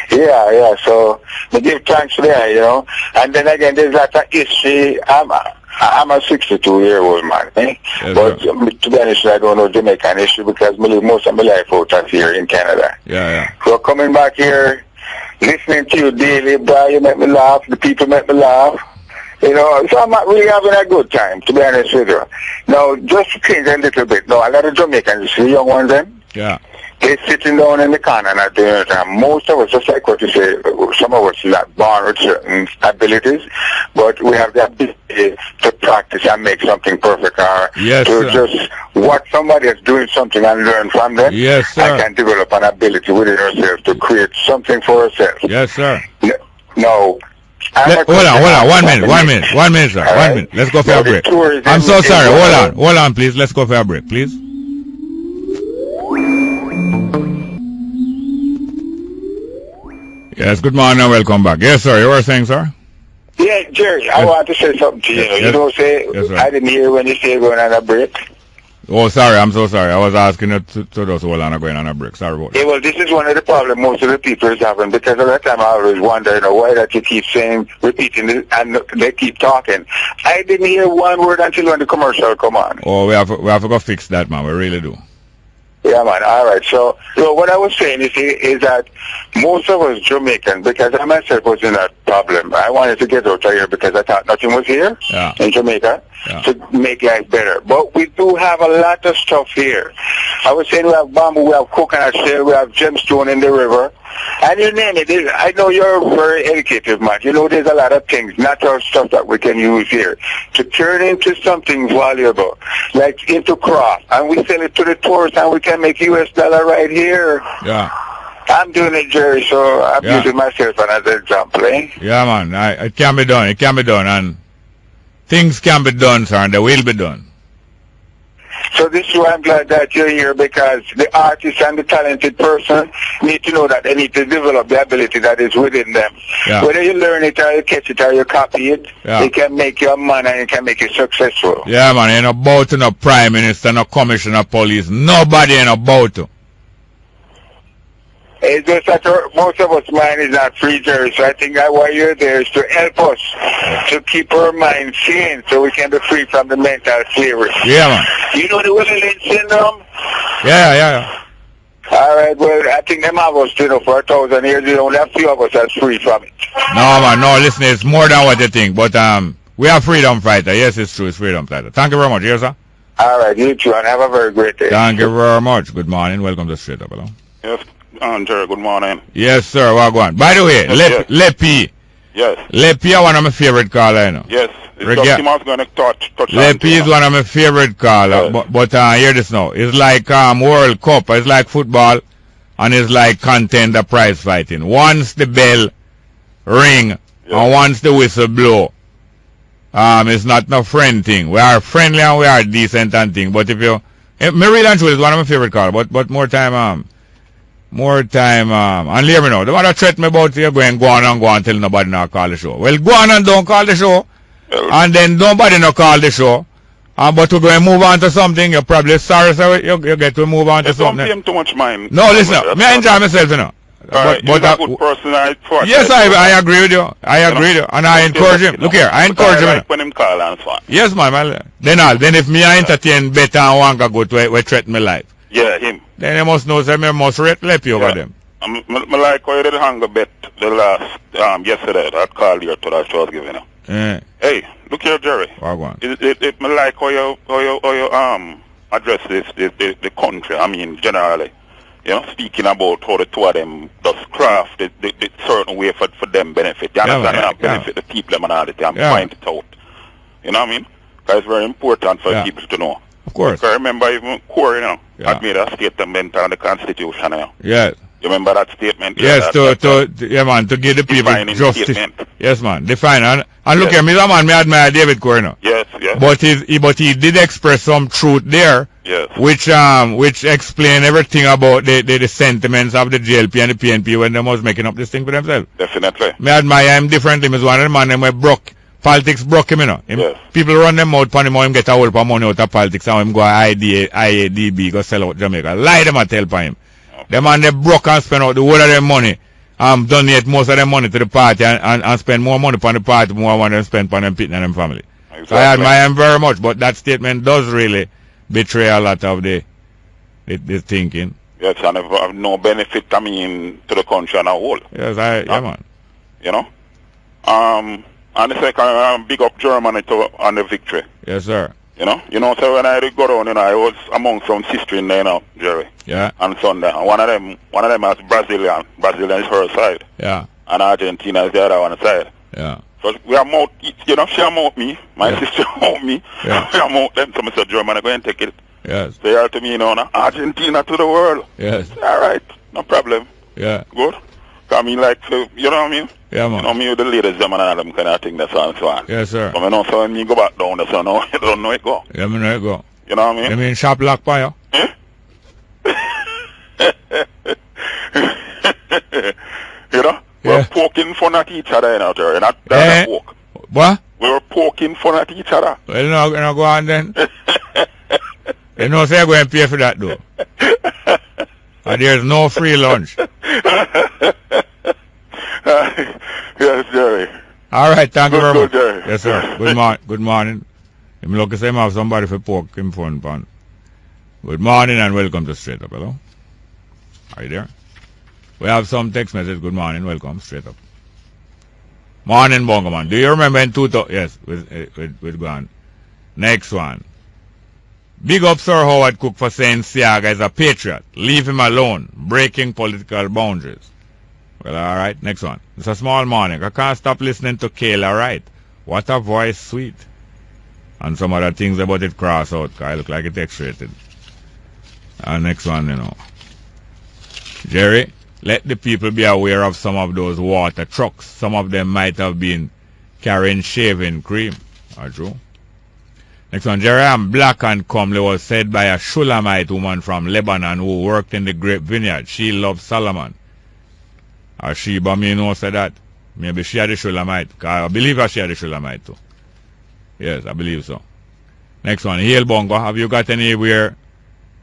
Yeah, so we give thanks there, you know. And then again, there's like a history. I'm a 62-year-old man, eh? Yes, but to be honest, I don't know Jamaican history because I live most of my life out of here in Canada. Yeah. So coming back here, listening to you daily, bro, you make me laugh, the people make me laugh. You know, so I'm not really having a good time, to be honest with you. Now, just to change a little bit, now, a lot of Jamaicans, you see the young ones then? Yeah. They're sitting down in the corner and at the time. Most of us, just like what you say, some of us are born with certain abilities, but we have the ability to practice and make something perfect. Or to just watch somebody else doing something and learn from them. Yes, sir. And can develop an ability within ourselves to create something for ourselves. Yes, sir. No. Hold on. 1 minute, sir. All 1 minute. Let's go for a break. I'm so sorry. Hold on, please. Let's go for a break, please. Yes, good morning and welcome back. Yes, sir. You were saying, sir? Yeah, Jerry, I want to say something to you. Yes. You know, I didn't hear when you say going on a break. Oh, sorry. I'm so sorry. I was asking you to just hold on and going on a break. Sorry about that. Yeah, well, this is one of the problems most of the people is having, because at that time I always wonder, why that you keep repeating it, and they keep talking. I didn't hear one word until when the commercial come on. Oh, we have to go fix that, man. We really do. Yeah, man. All right. So what I was saying, you see, is that most of us Jamaicans, because I myself was in that problem, I wanted to get out of here because I thought nothing was here in Jamaica to make life better. But we do have a lot of stuff here. I was saying we have bamboo, we have coconut shell, we have gemstone in the river, and you name it. I know you're a very educated man. You know there's a lot of things, natural stuff that we can use here to turn into something valuable, like into craft, and we sell it to the tourists, and we can make US dollar right here. Yeah. I'm doing it, Jerry, so I'm using myself as an example, eh? Yeah, man. It can be done. It can be done, and things can be done, sir, and they will be done. So this is why I'm glad that you're here, because the artist and the talented person need to know that they need to develop the ability that is within them. Yeah. Whether you learn it or you catch it or you copy it, it can make you a man and it can make you successful. Yeah, man. Ain't about to no prime minister, no commissioner of police. Nobody ain't about to. It's just that most of us mind is not free, Jerry, so I think that why you're there is to help us to keep our mind sane so we can be free from the mental slavery. Yeah, man. You know the Willie Lynch syndrome? Yeah. All right, well, I think them have us, for 1,000 years. You only have few of us that's free from it. No, man, no, listen, it's more than what you think, but we are freedom fighter. Yes, it's true, it's freedom fighter. Thank you very much, yes, sir? All right, you too, and have a very great day. Thank you very much. Good morning. Welcome to Straight Up, hello. Yes, Jerry, good morning. Yes, sir, well, go on. By the way, Lepi. Yes. Lepi is one of my favorite callers, you know. Yes. It's going to touch Lepi is one of my favorite callers, but hear this now. It's like World Cup, it's like football, and it's like contender prize fighting. Once the bell ring, and once the whistle blow, it's not no friend thing. We are friendly and we are decent and thing, but if you... Me real and true is one of my favorite callers, but more time, and hear me now. The one that threat me about you go on and tell nobody not call the show. Well, go on and don't call the show, and then nobody not call the show. But to go and move on to something, you're probably sorry, so you get to move on to something. Don't pay him too much mind. No, listen, me enjoy myself, you know. But he's a good person. Yes, I agree with you. I agree with you, and I encourage him. Look here, I encourage him. Like when him call and so on. Yes, man. Then if me I entertain better and want to go to where threaten my life. Yeah, him. Then you must know that me must rep you over them. I like how you did hang a bet the last yesterday. That call here to that show I was giving you. Hey, look here, Jerry. It me like how you address the country. I mean, generally. Speaking about how the two of them does craft the certain way for them benefit. You understand? Benefit the people and all the time. Find it out. You know what I mean? Because it's very important for people to know. Of course. Because remember even Corey, had made a statement on the Constitution. Yes. You remember that statement? Yes, to give the people justice. Statement. Yes, man. Define. And look here, Mr. Man, me admire David Corey now. Yes. But he did express some truth there. Yes. Which explain everything about the sentiments of the JLP and the PNP when they was making up this thing for themselves. Definitely. Me admire him differently. He's one of the man who broke. Politics broke him, People run them out upon him, him get a whole of money out of politics, and him go IADB, go sell out Jamaica. Lie them and tell for him. The man they broke and spend out the whole of their money, donate most of their money to the party and spend more money upon the party, more money than spend upon them pitting and them family. Exactly. So I admire him very much, but that statement does really betray a lot of the thinking. Yes, and have no benefit, to the country and a whole. Yes, man. And the second, big up Germany on the victory. Yes, sir. You know, so when I did go down, I was among some sister in there, Jerry. Yeah. And Sunday. And one of them has Brazilian. Brazilian is her side. Yeah. And Argentina is the other one side. Yeah. So we are mouth, she mouth me. My sister mouth me. Yeah. We are mouth them. So I said, German, I go and take it. Yes. They are to me, Argentina to the world. Yes. All right. No problem. Yeah. Good. I mean, like, so, you know what I mean? Yeah, man. You know me with the ladies, them and all them kind of thing, that's all and so on. Yes, sir. So, so when you go back down, that's all, you don't know it go. Yeah, I know it go. You know what I mean? You mean sharp lock by you? You know? We're poking fun at each other, Jerry. Not poke. What? We were poking fun at each other. Well, no, go on then. You know, say you're going to pay for that, though. And there's no free lunch. Yes, Jerry. All right, thank you very much. Jerry. Yes, sir. Good morning. I'm looking to have somebody for pork in fun pan. Good morning and welcome to Straight Up. Hello? Are you there? We have some text message. Good morning, welcome, Straight Up. Morning, Bongo man. Do you remember in 2000? Yes, with Gwan. Next one. Big up Sir Howard Cook for saying Siaga is a patriot. Leave him alone. Breaking political boundaries. Well, all right. Next one. It's a small morning. I can't stop listening to Kayla Wright. What a voice, sweet. And some other things about it cross out. I look like it X-rated. And next one, Jerry, let the people be aware of some of those water trucks. Some of them might have been carrying shaving cream. True. Next one, Jerry, I'm black and comely was said by a Shulamite woman from Lebanon who worked in the grape vineyard. She loved Solomon. Or she, but me know said that. Maybe she had the Shulamite. I believe she had the Shulamite too. Yes, I believe so. Next one, Hail Bongo, have you got anywhere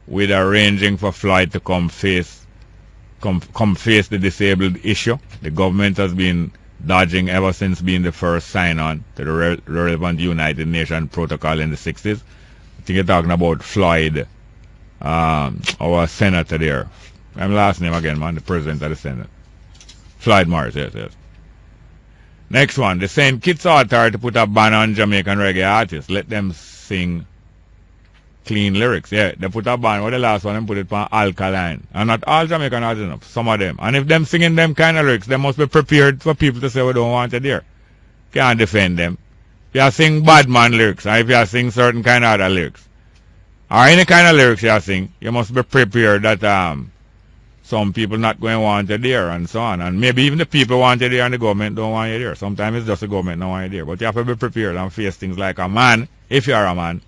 with arranging for Floyd to come face the disabled issue? The government has been dodging ever since being the first sign-on to the relevant United Nations protocol in the 60s. I think you're talking about Floyd, our senator there. I'm last name again, man, the president of the Senate. Floyd Morris, yes. Next one, the St. Kitts Authority to put a ban on Jamaican reggae artists. Let them sing clean lyrics. Yeah, they put a ban. What the last one? They put it on alkaline. And not all Jamaican artists enough. Some of them. And if them singing them kind of lyrics, they must be prepared for people to say we don't want it there. Can't defend them. If you sing bad man lyrics, or if you sing certain kind of other lyrics, or any kind of lyrics you sing, you must be prepared that some people not going to want it there and so on. And maybe even the people want it there and the government don't want it there. Sometimes it's just the government don't want it there. But you have to be prepared and face things like a man, if you are a man.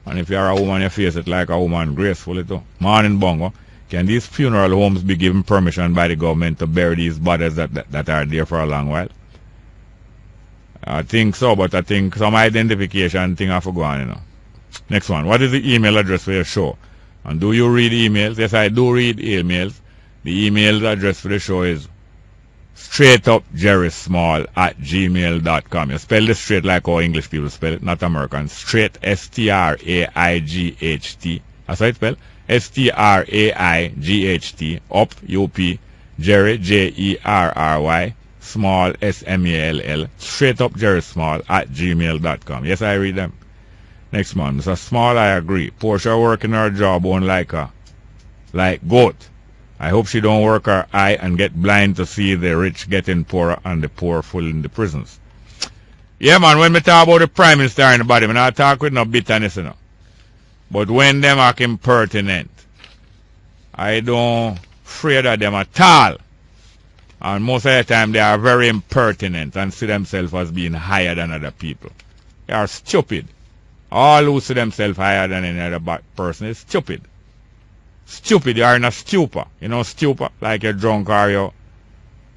And if you are a woman, you face it like a woman gracefully too. Morning, Bongo. Can these funeral homes be given permission by the government to bury these bodies that are there for a long while? I think so, but I think some identification thing I forgot, Next one. What is the email address for your show? And do you read emails? Yes, I do read emails. The email address for the show is straightupjerrysmall@gmail.com. You spell this straight like how English people spell it, not American. Straight, S-T-R-A-I-G-H-T. That's how it's spelled. S-T-R-A-I-G-H-T. Up, U-P, Jerry, J-E-R-R-Y, small, S-M-A-L-L. Straightupjerrysmall@gmail.com. Yes, I read them. Next one. So small, I agree. Portia working her job on like goat. I hope she don't work her eye and get blind to see the rich getting poorer and the poor full in the prisons. Yeah, man, when we talk about the Prime Minister and the body, we not talk with no bitterness, But when them are impertinent, I don't afraid of them at all. And most of the time they are very impertinent and see themselves as being higher than other people. They are stupid. All who see themselves higher than any other person is stupid. Stupid, you are in a stupor. Stupor, like you're drunk or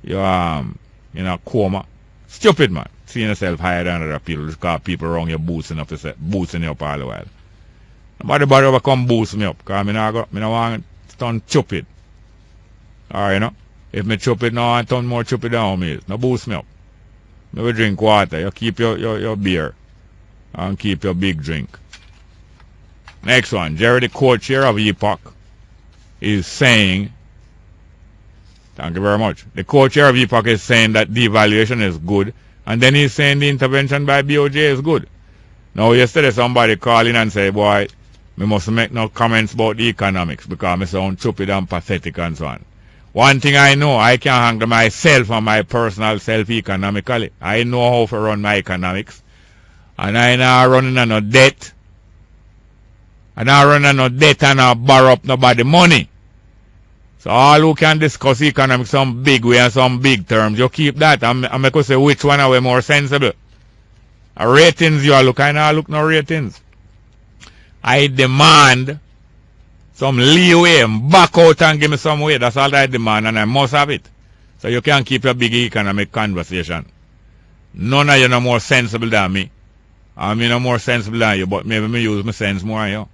you're in a coma. Stupid, man. Seeing yourself higher than other people because people around you boosting you up all the while. Nobody ever come boost me up because I don't want to turn stupid. Or, if me stupid now, I turn more stupid than me is. No boost me up. Maybe drink water. You keep your beer and keep your big drink. Next one. Jerry, the co-chair of EPOC, is saying, thank you very much. The co-chair of EPOC is saying that devaluation is good, and then he's saying the intervention by BOJ is good. Now, yesterday somebody called in and say, boy, we must make no comments about the economics because I sound stupid and pathetic and so on. One thing I know, I can handle myself and my personal self economically. I know how to run my economics. And I not running on no debt. I not running on no debt and not borrow up nobody money. So all who can discuss economics some big way and some big terms, you keep that. I'm going to say which one are more sensible. Ratings, you are look, I not look no ratings. I demand some leeway, back out and give me some way. That's all I demand, and I must have it. So you can't keep a big economic conversation. None of you are more sensible than me. I mean, I'm more sensible than you, but maybe me use my sense more than you.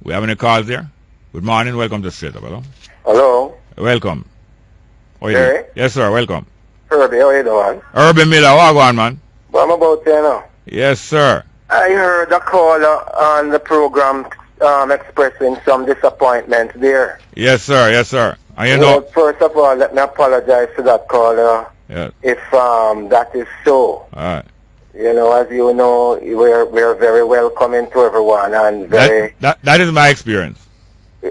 We have any calls there? Good morning, welcome to Straight Up, hello? Hello? Welcome. How you Jerry? doing? Yes, sir, welcome. Herbie, how you doing? Herbie Miller, what go on, man? What I'm about to now? Yes, sir. I heard a caller on the program expressing some disappointment there. Yes, sir, yes, sir. And you Well, know... first of all, let me apologize to that caller Yes. if that is so. Alright. You know, as you know, we're very welcoming to everyone and very That is my experience.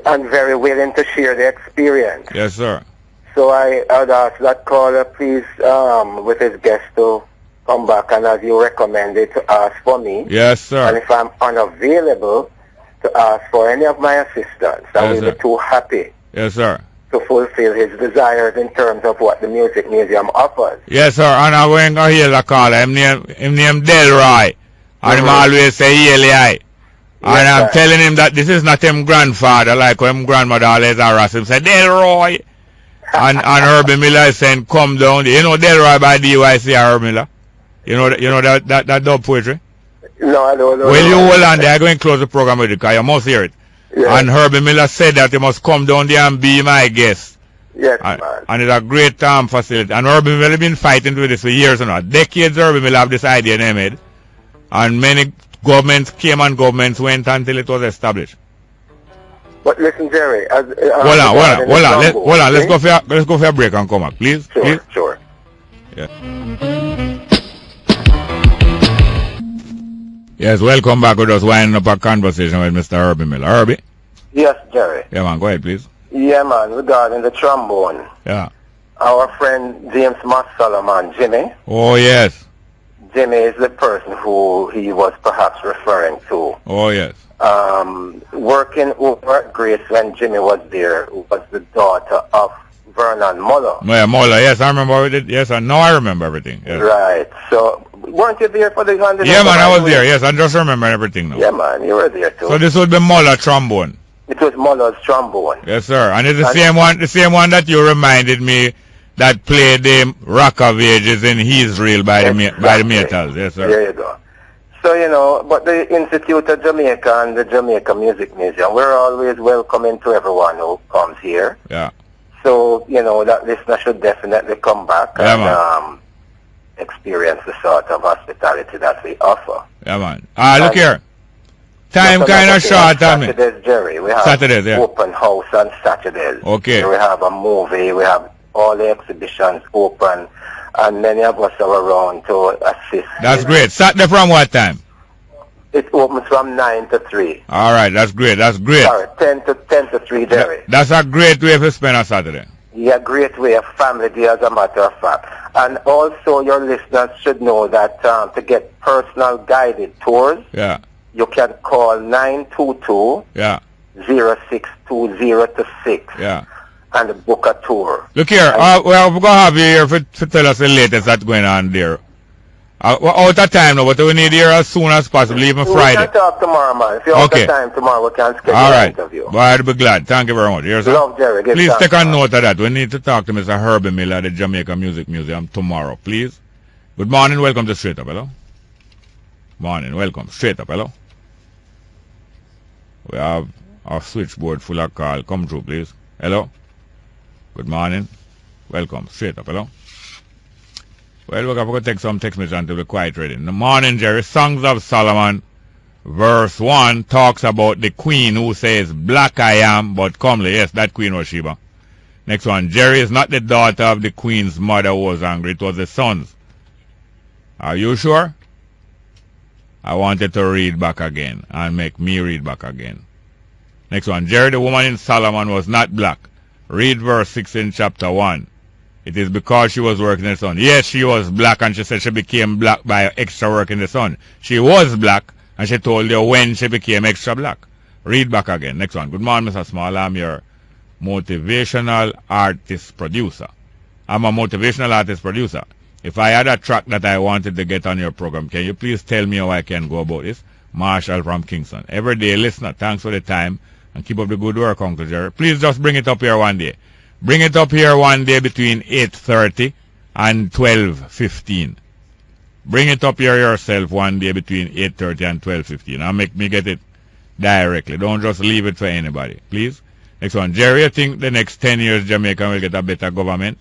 and very willing to share the experience. Yes, sir. So I'd ask that caller, please, with his guest to come back and as you recommended to ask for me. Yes, sir. And if I'm unavailable to ask for any of my assistants, I will be too happy Yes, sir. to fulfill his desires in terms of what the Music Museum offers. Yes, sir. And I'm going to hear the caller. Him name Delroy. And him always say Eli. And I'm telling him that this is not him grandfather, like him grandmother always harass him. Say, Delroy. and Herbie Miller is saying, come down. You know Delroy by DYC, Herbie Miller? You know that dub poetry? No, I don't know. Well, you hold on there. I'm going to close the program with it because you must hear it. Yeah. And Herbie Miller said that you must come down there and be my guest. Yes, and, man. And it's a great facility. And Herbie Miller been fighting with this for years now. Decades Herbie Miller have this idea they made. And many governments came and governments went until it was established. But listen, Jerry. Hold on. Let's go for a break and come back, please. Sure, please. Sure. Yeah. Yes, welcome back with us winding up a conversation with Mr. Herbie Miller. Herbie? Yes, Jerry. Yeah, man, go ahead, please. Yeah, man, regarding the trombone. Yeah. Our friend James Solomon, Jimmy. Oh, yes. Jimmy is the person who he was perhaps referring to. Oh, yes. Working over at Grace when Jimmy was there was the daughter of Vernon Muller. Yeah, Muller, yes, I remember it. Yes, I know I remember everything. Yes. Right. So, weren't you there for the 100? Yeah, man, I was there. Yes, I just remember everything now. Yeah, man, you were there too. So this would be Muller trombone. It was Muller's trombone. Yes, sir. And it's the same one that you reminded me that played the Rock of Ages in Israel by the Metals. Yes, sir. There you go. So, you know, but the Institute of Jamaica and the Jamaica Music Museum, we're always welcoming to everyone who comes here. Yeah. So, you know, that listener should definitely come back and experience the sort of hospitality that we offer. Yeah, man. Look here. Time kind of short on me. Saturdays, Jerry. We have Saturdays, yeah. open house on Saturdays. Okay. So we have a movie. We have all the exhibitions open. And many of us are around to assist. That's great. Saturday from what time? It opens from 9 to 3. All right, that's great. That's great. Sorry, 10 to 3, Jerry. That's a great way to spend a Saturday. Yeah, great way of family day, as a matter of fact. And also, your listeners should know that to get personal guided tours, yeah, you can call 922 062026 and book a tour. Look here, well, we're going to have you here to tell us the latest that's going on there. We're out of time now, but we need here as soon as possible, even Friday. We can talk tomorrow, man. If you're out of time tomorrow, we can schedule an interview. Well, I'd be glad. Thank you very much. Here's Love, Jerry. Please take a note of that. We need to talk to Mr. Herbie Miller at the Jamaica Music Museum tomorrow, please. Good morning. Welcome to Straight Up. Hello. Morning. Welcome. Straight Up. Hello. We have our switchboard full of calls. Come through, please. Hello. Good morning. Welcome. Straight Up. Hello. Well, we're going to take some text messages until we're quite ready. In the morning, Jerry, Songs of Solomon, verse 1, talks about the queen who says, black I am, but comely. Yes, that queen was Sheba. Next one, Jerry is not the daughter of the queen's mother who was angry. It was the sons. Are you sure? I wanted to read back again and make me read back again. Next one. Jerry, the woman in Solomon was not black. Read verse 6 in chapter 1. It is because she was working in the sun. Yes, she was black, and she said she became black by extra work in the sun. She was black, and she told you when she became extra black. Read back again. Next one. Good morning, Mr. Small. I'm your motivational artist producer. I'm a motivational artist producer. If I had a track that I wanted to get on your program, can you please tell me how I can go about this? Marshall from Kingston. Every day listener, thanks for the time, and keep up the good work, Uncle Jerry. Please just bring it up here one day. Bring it up here one day between 8:30 and 12:15. Bring it up here yourself one day between 8:30 and 12:15. And make me get it directly. Don't just leave it for anybody. Please. Next one. Jerry, you think the next 10 years Jamaica will get a better government?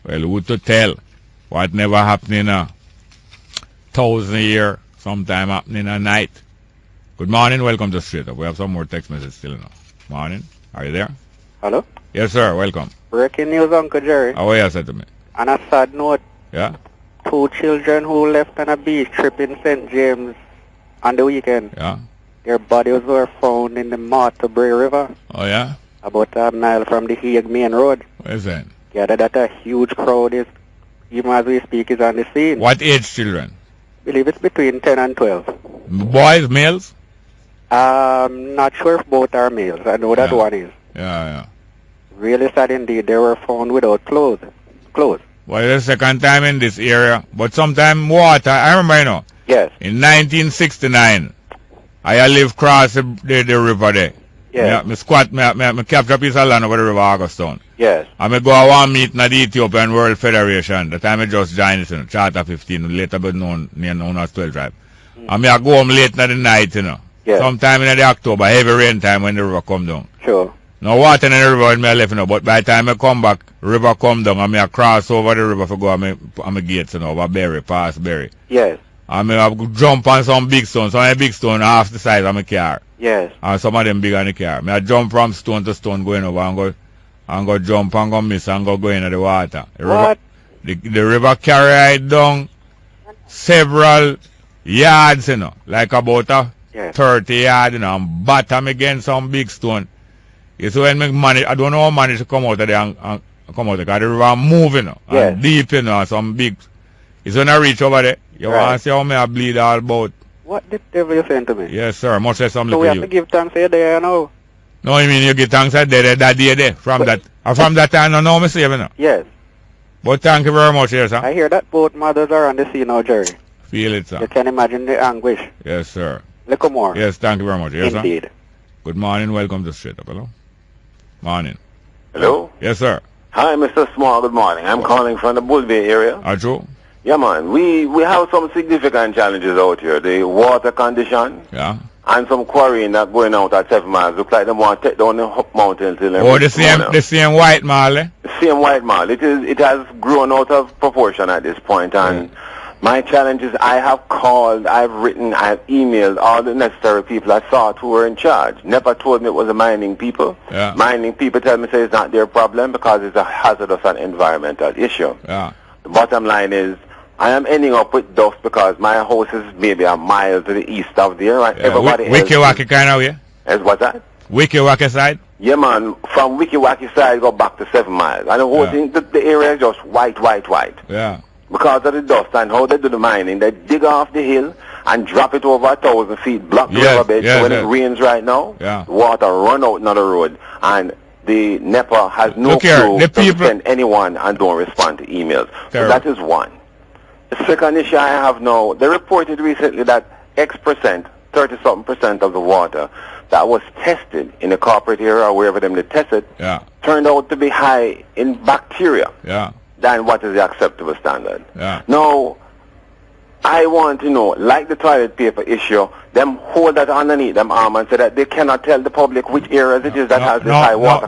Well, who to tell? What never happened in a 1,000 years, sometime happening in a night. Good morning. Welcome to Straight Up. We have some more text messages still now. Morning. Are you there? Hello? Yes, sir. Welcome. Breaking news, Uncle Jerry. How are you, said to me? On a sad note. Yeah? 2 children who left on a beach trip in St. James on the weekend. Yeah? Their bodies were found in the Martlebury River. Oh, yeah? About a mile from the Hague Main Road. What is that? Gathered that a huge crowd is, even as we speak, is on the scene. What age children? I believe it's between 10 and 12. Boys, males? Not sure if both are males. I know that one is. Yeah. Really sad indeed. They were found without clothes. Well, it's the second time in this area. But sometime water, I remember, you know. Yes. In 1969, I live across the river there. Yes. Me capture a piece of land over the river Augustown. Yes. And I go a one meeting at the Ethiopian World Federation. The time I just joined it, you know, Charter 15, later but known as 12 Tribe. And I go home late in the night, you know. Yes. Sometime in the October, heavy rain time when the river come down. Sure. No water in the river when I left, you know, but by the time I come back, river come down and I cross over the river for go on my gates, you know, over Berry, past Berry. Yes. And I jump on some big stone, some big stone half the size of my car. Yes. And some of them big on the car. I jump from stone to stone going over and go jump and go miss and go into the water. What? The river carry it down several yards, you know, like about a 30 yards, you know, and bottom against some big stone. You see when I manage, I don't know how I manage to come out of there and come out of there because the river moving, you know, and deep, you know, some big. It's when I reach over there, you want to see how I bleed all about. What the devil you saying to me? Yes, sir. Much less some so we have to give thanks for there, you know. No, I mean you give thanks that day there. From that time, I know me saving now. Yes. But thank you very much, yes, sir. I hear that both mothers are on the scene now, Jerry. Feel it, sir. You can imagine the anguish. Yes, sir. Little more. Yes, thank you very much. Yes, indeed. Sir. Good morning. Welcome to Straight Up. Hello. Morning. Hello? Yes, sir. Hi, Mr. Small. Good morning. I'm calling from the Bull Bay area. Ajo? Yeah, man. We have some significant challenges out here. The water condition. Yeah. And some quarrying that going out at 7 miles. Look like they want to take down the mountain till the same white mall, eh? The same white mall. It has grown out of proportion at this point. And my challenge is I have called, I've written, I've emailed all the necessary people I thought who were in charge. NEPA told me it was the mining people. Yeah. Mining people tell me say it's not their problem because it's a hazardous and environmental issue. Yeah. The bottom line is I am ending up with dust because my house is maybe a mile to the east of there. And everybody else... Wiki-Wacky kind of way? What's that? Wiki-Wacky side? Yeah, man. From Wiki-Wacky side, go back to 7 miles. And the whole thing, the area is just white. Yeah. Because of the dust and how they do the mining, they dig off the hill and drop it over 1,000 feet, block the riverbed. So when it rains right now, the water run out on the road. And the NEPA has no clue to send anyone and don't respond to emails. So that is one. The second issue I have now, they reported recently that X%, 30-something% of the water that was tested in the corporate area or wherever they tested turned out to be high in bacteria than what is the acceptable standard. Now, I want to know, like the toilet paper issue, them hold that underneath them arm and say that they cannot tell the public which areas it is that has this high water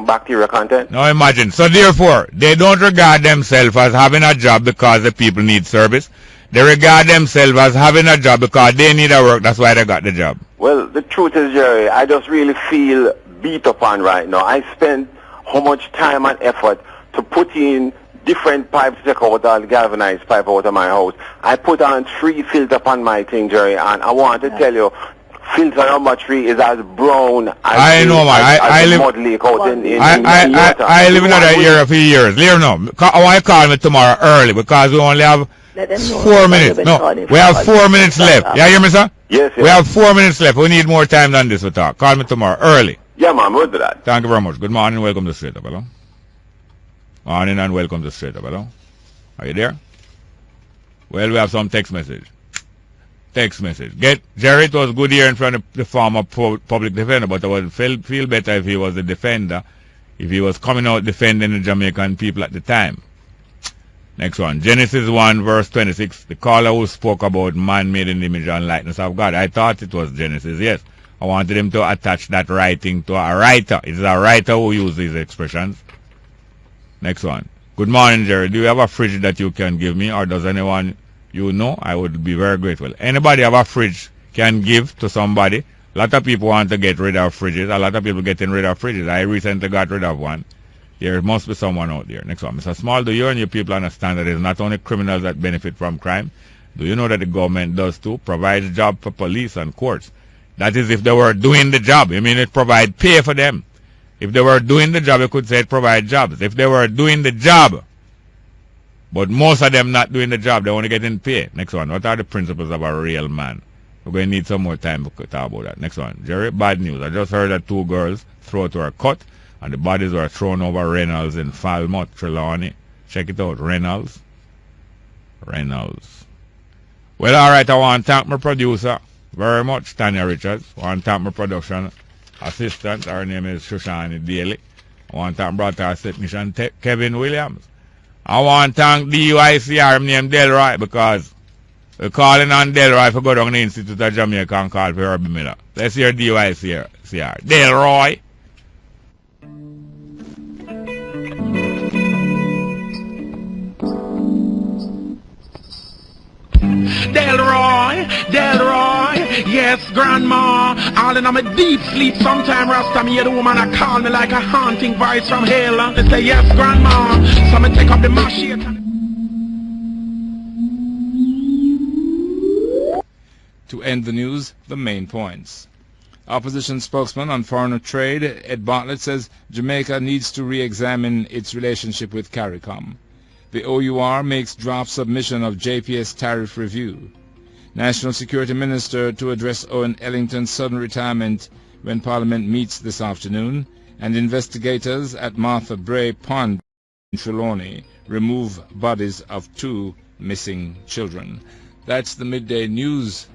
bacteria content. Now imagine. So therefore, they don't regard themselves as having a job because the people need service. They regard themselves as having a job because they need a work. That's why they got the job. Well, the truth is, Jerry, I just really feel beat upon right now. I spent how much time and effort to put in different pipes take out all the galvanized pipe out of my house. I put on 3 filter on my thing, Jerry, and I want to tell you, filter number 3 is as brown as I know, man. I live mud leak out in I live in another area for years. Leave now. I want to call me tomorrow early because we only have 4 minutes. No, we have 4 minutes left. Yeah, hear me, sir? Yes, yes. We have 4 minutes left. We need more time than this to talk. Call me tomorrow early. Yeah, man, we'll do that. Thank you very much. Good morning. Welcome to Straight Up, hello. Morning and welcome to Straight Up, hello. Are you there? Well, we have some text message. Text message. Get Jerry, it was good here in front of the former public defender, but I would feel better if he was the defender, if he was coming out defending the Jamaican people at the time. Next one. Genesis 1 verse 26. The caller who spoke about man made in the image and likeness of God. I thought it was Genesis, yes. I wanted him to attach that writing to a writer. It is a writer who uses these expressions. Next one. Good morning, Jerry. Do you have a fridge that you can give me, or does anyone you know? I would be very grateful. Anybody have a fridge can give to somebody. A lot of people want to get rid of fridges. A lot of people getting rid of fridges. I recently got rid of one. There must be someone out there. Next one. Mr. Small, do you and your people understand that it is not only criminals that benefit from crime? Do you know that the government does too? Provides jobs for police and courts. That is if they were doing the job. I mean, it provides pay for them. If they were doing the job, you could say it provides jobs. If they were doing the job, but most of them not doing the job, they only getting pay. Next one. What are the principles of a real man? We're going to need some more time to talk about that. Next one. Jerry, bad news. I just heard that 2 girls' throats were cut and the bodies were thrown over Reynolds in Falmouth, Trelawney. Check it out. Reynolds. Well, all right. I want to thank my producer very much, Tanya Richards. I want to thank my production assistant. Her name is Shoshani Daly. I want to thank broadcast technician Kevin Williams. I want to thank DUICR named Delroy because we're calling on Delroy for go down to the Institute of Jamaica and call for Herbie Miller. Let's hear DUICR. Delroy. Delroy, yes, grandma. All in on my deep sleep, sometime Rasta me hear the woman I call me like a haunting voice from hell. They say, yes, grandma. So me take up the machete. To end the news, the main points. Opposition spokesman on foreign trade, Ed Bartlett, says Jamaica needs to re-examine its relationship with CARICOM. The OUR makes draft submission of JPS tariff review. National Security Minister to address Owen Ellington's sudden retirement when Parliament meets this afternoon, and investigators at Martha Bray Pond in Trelawney remove bodies of 2 missing children. That's the midday news.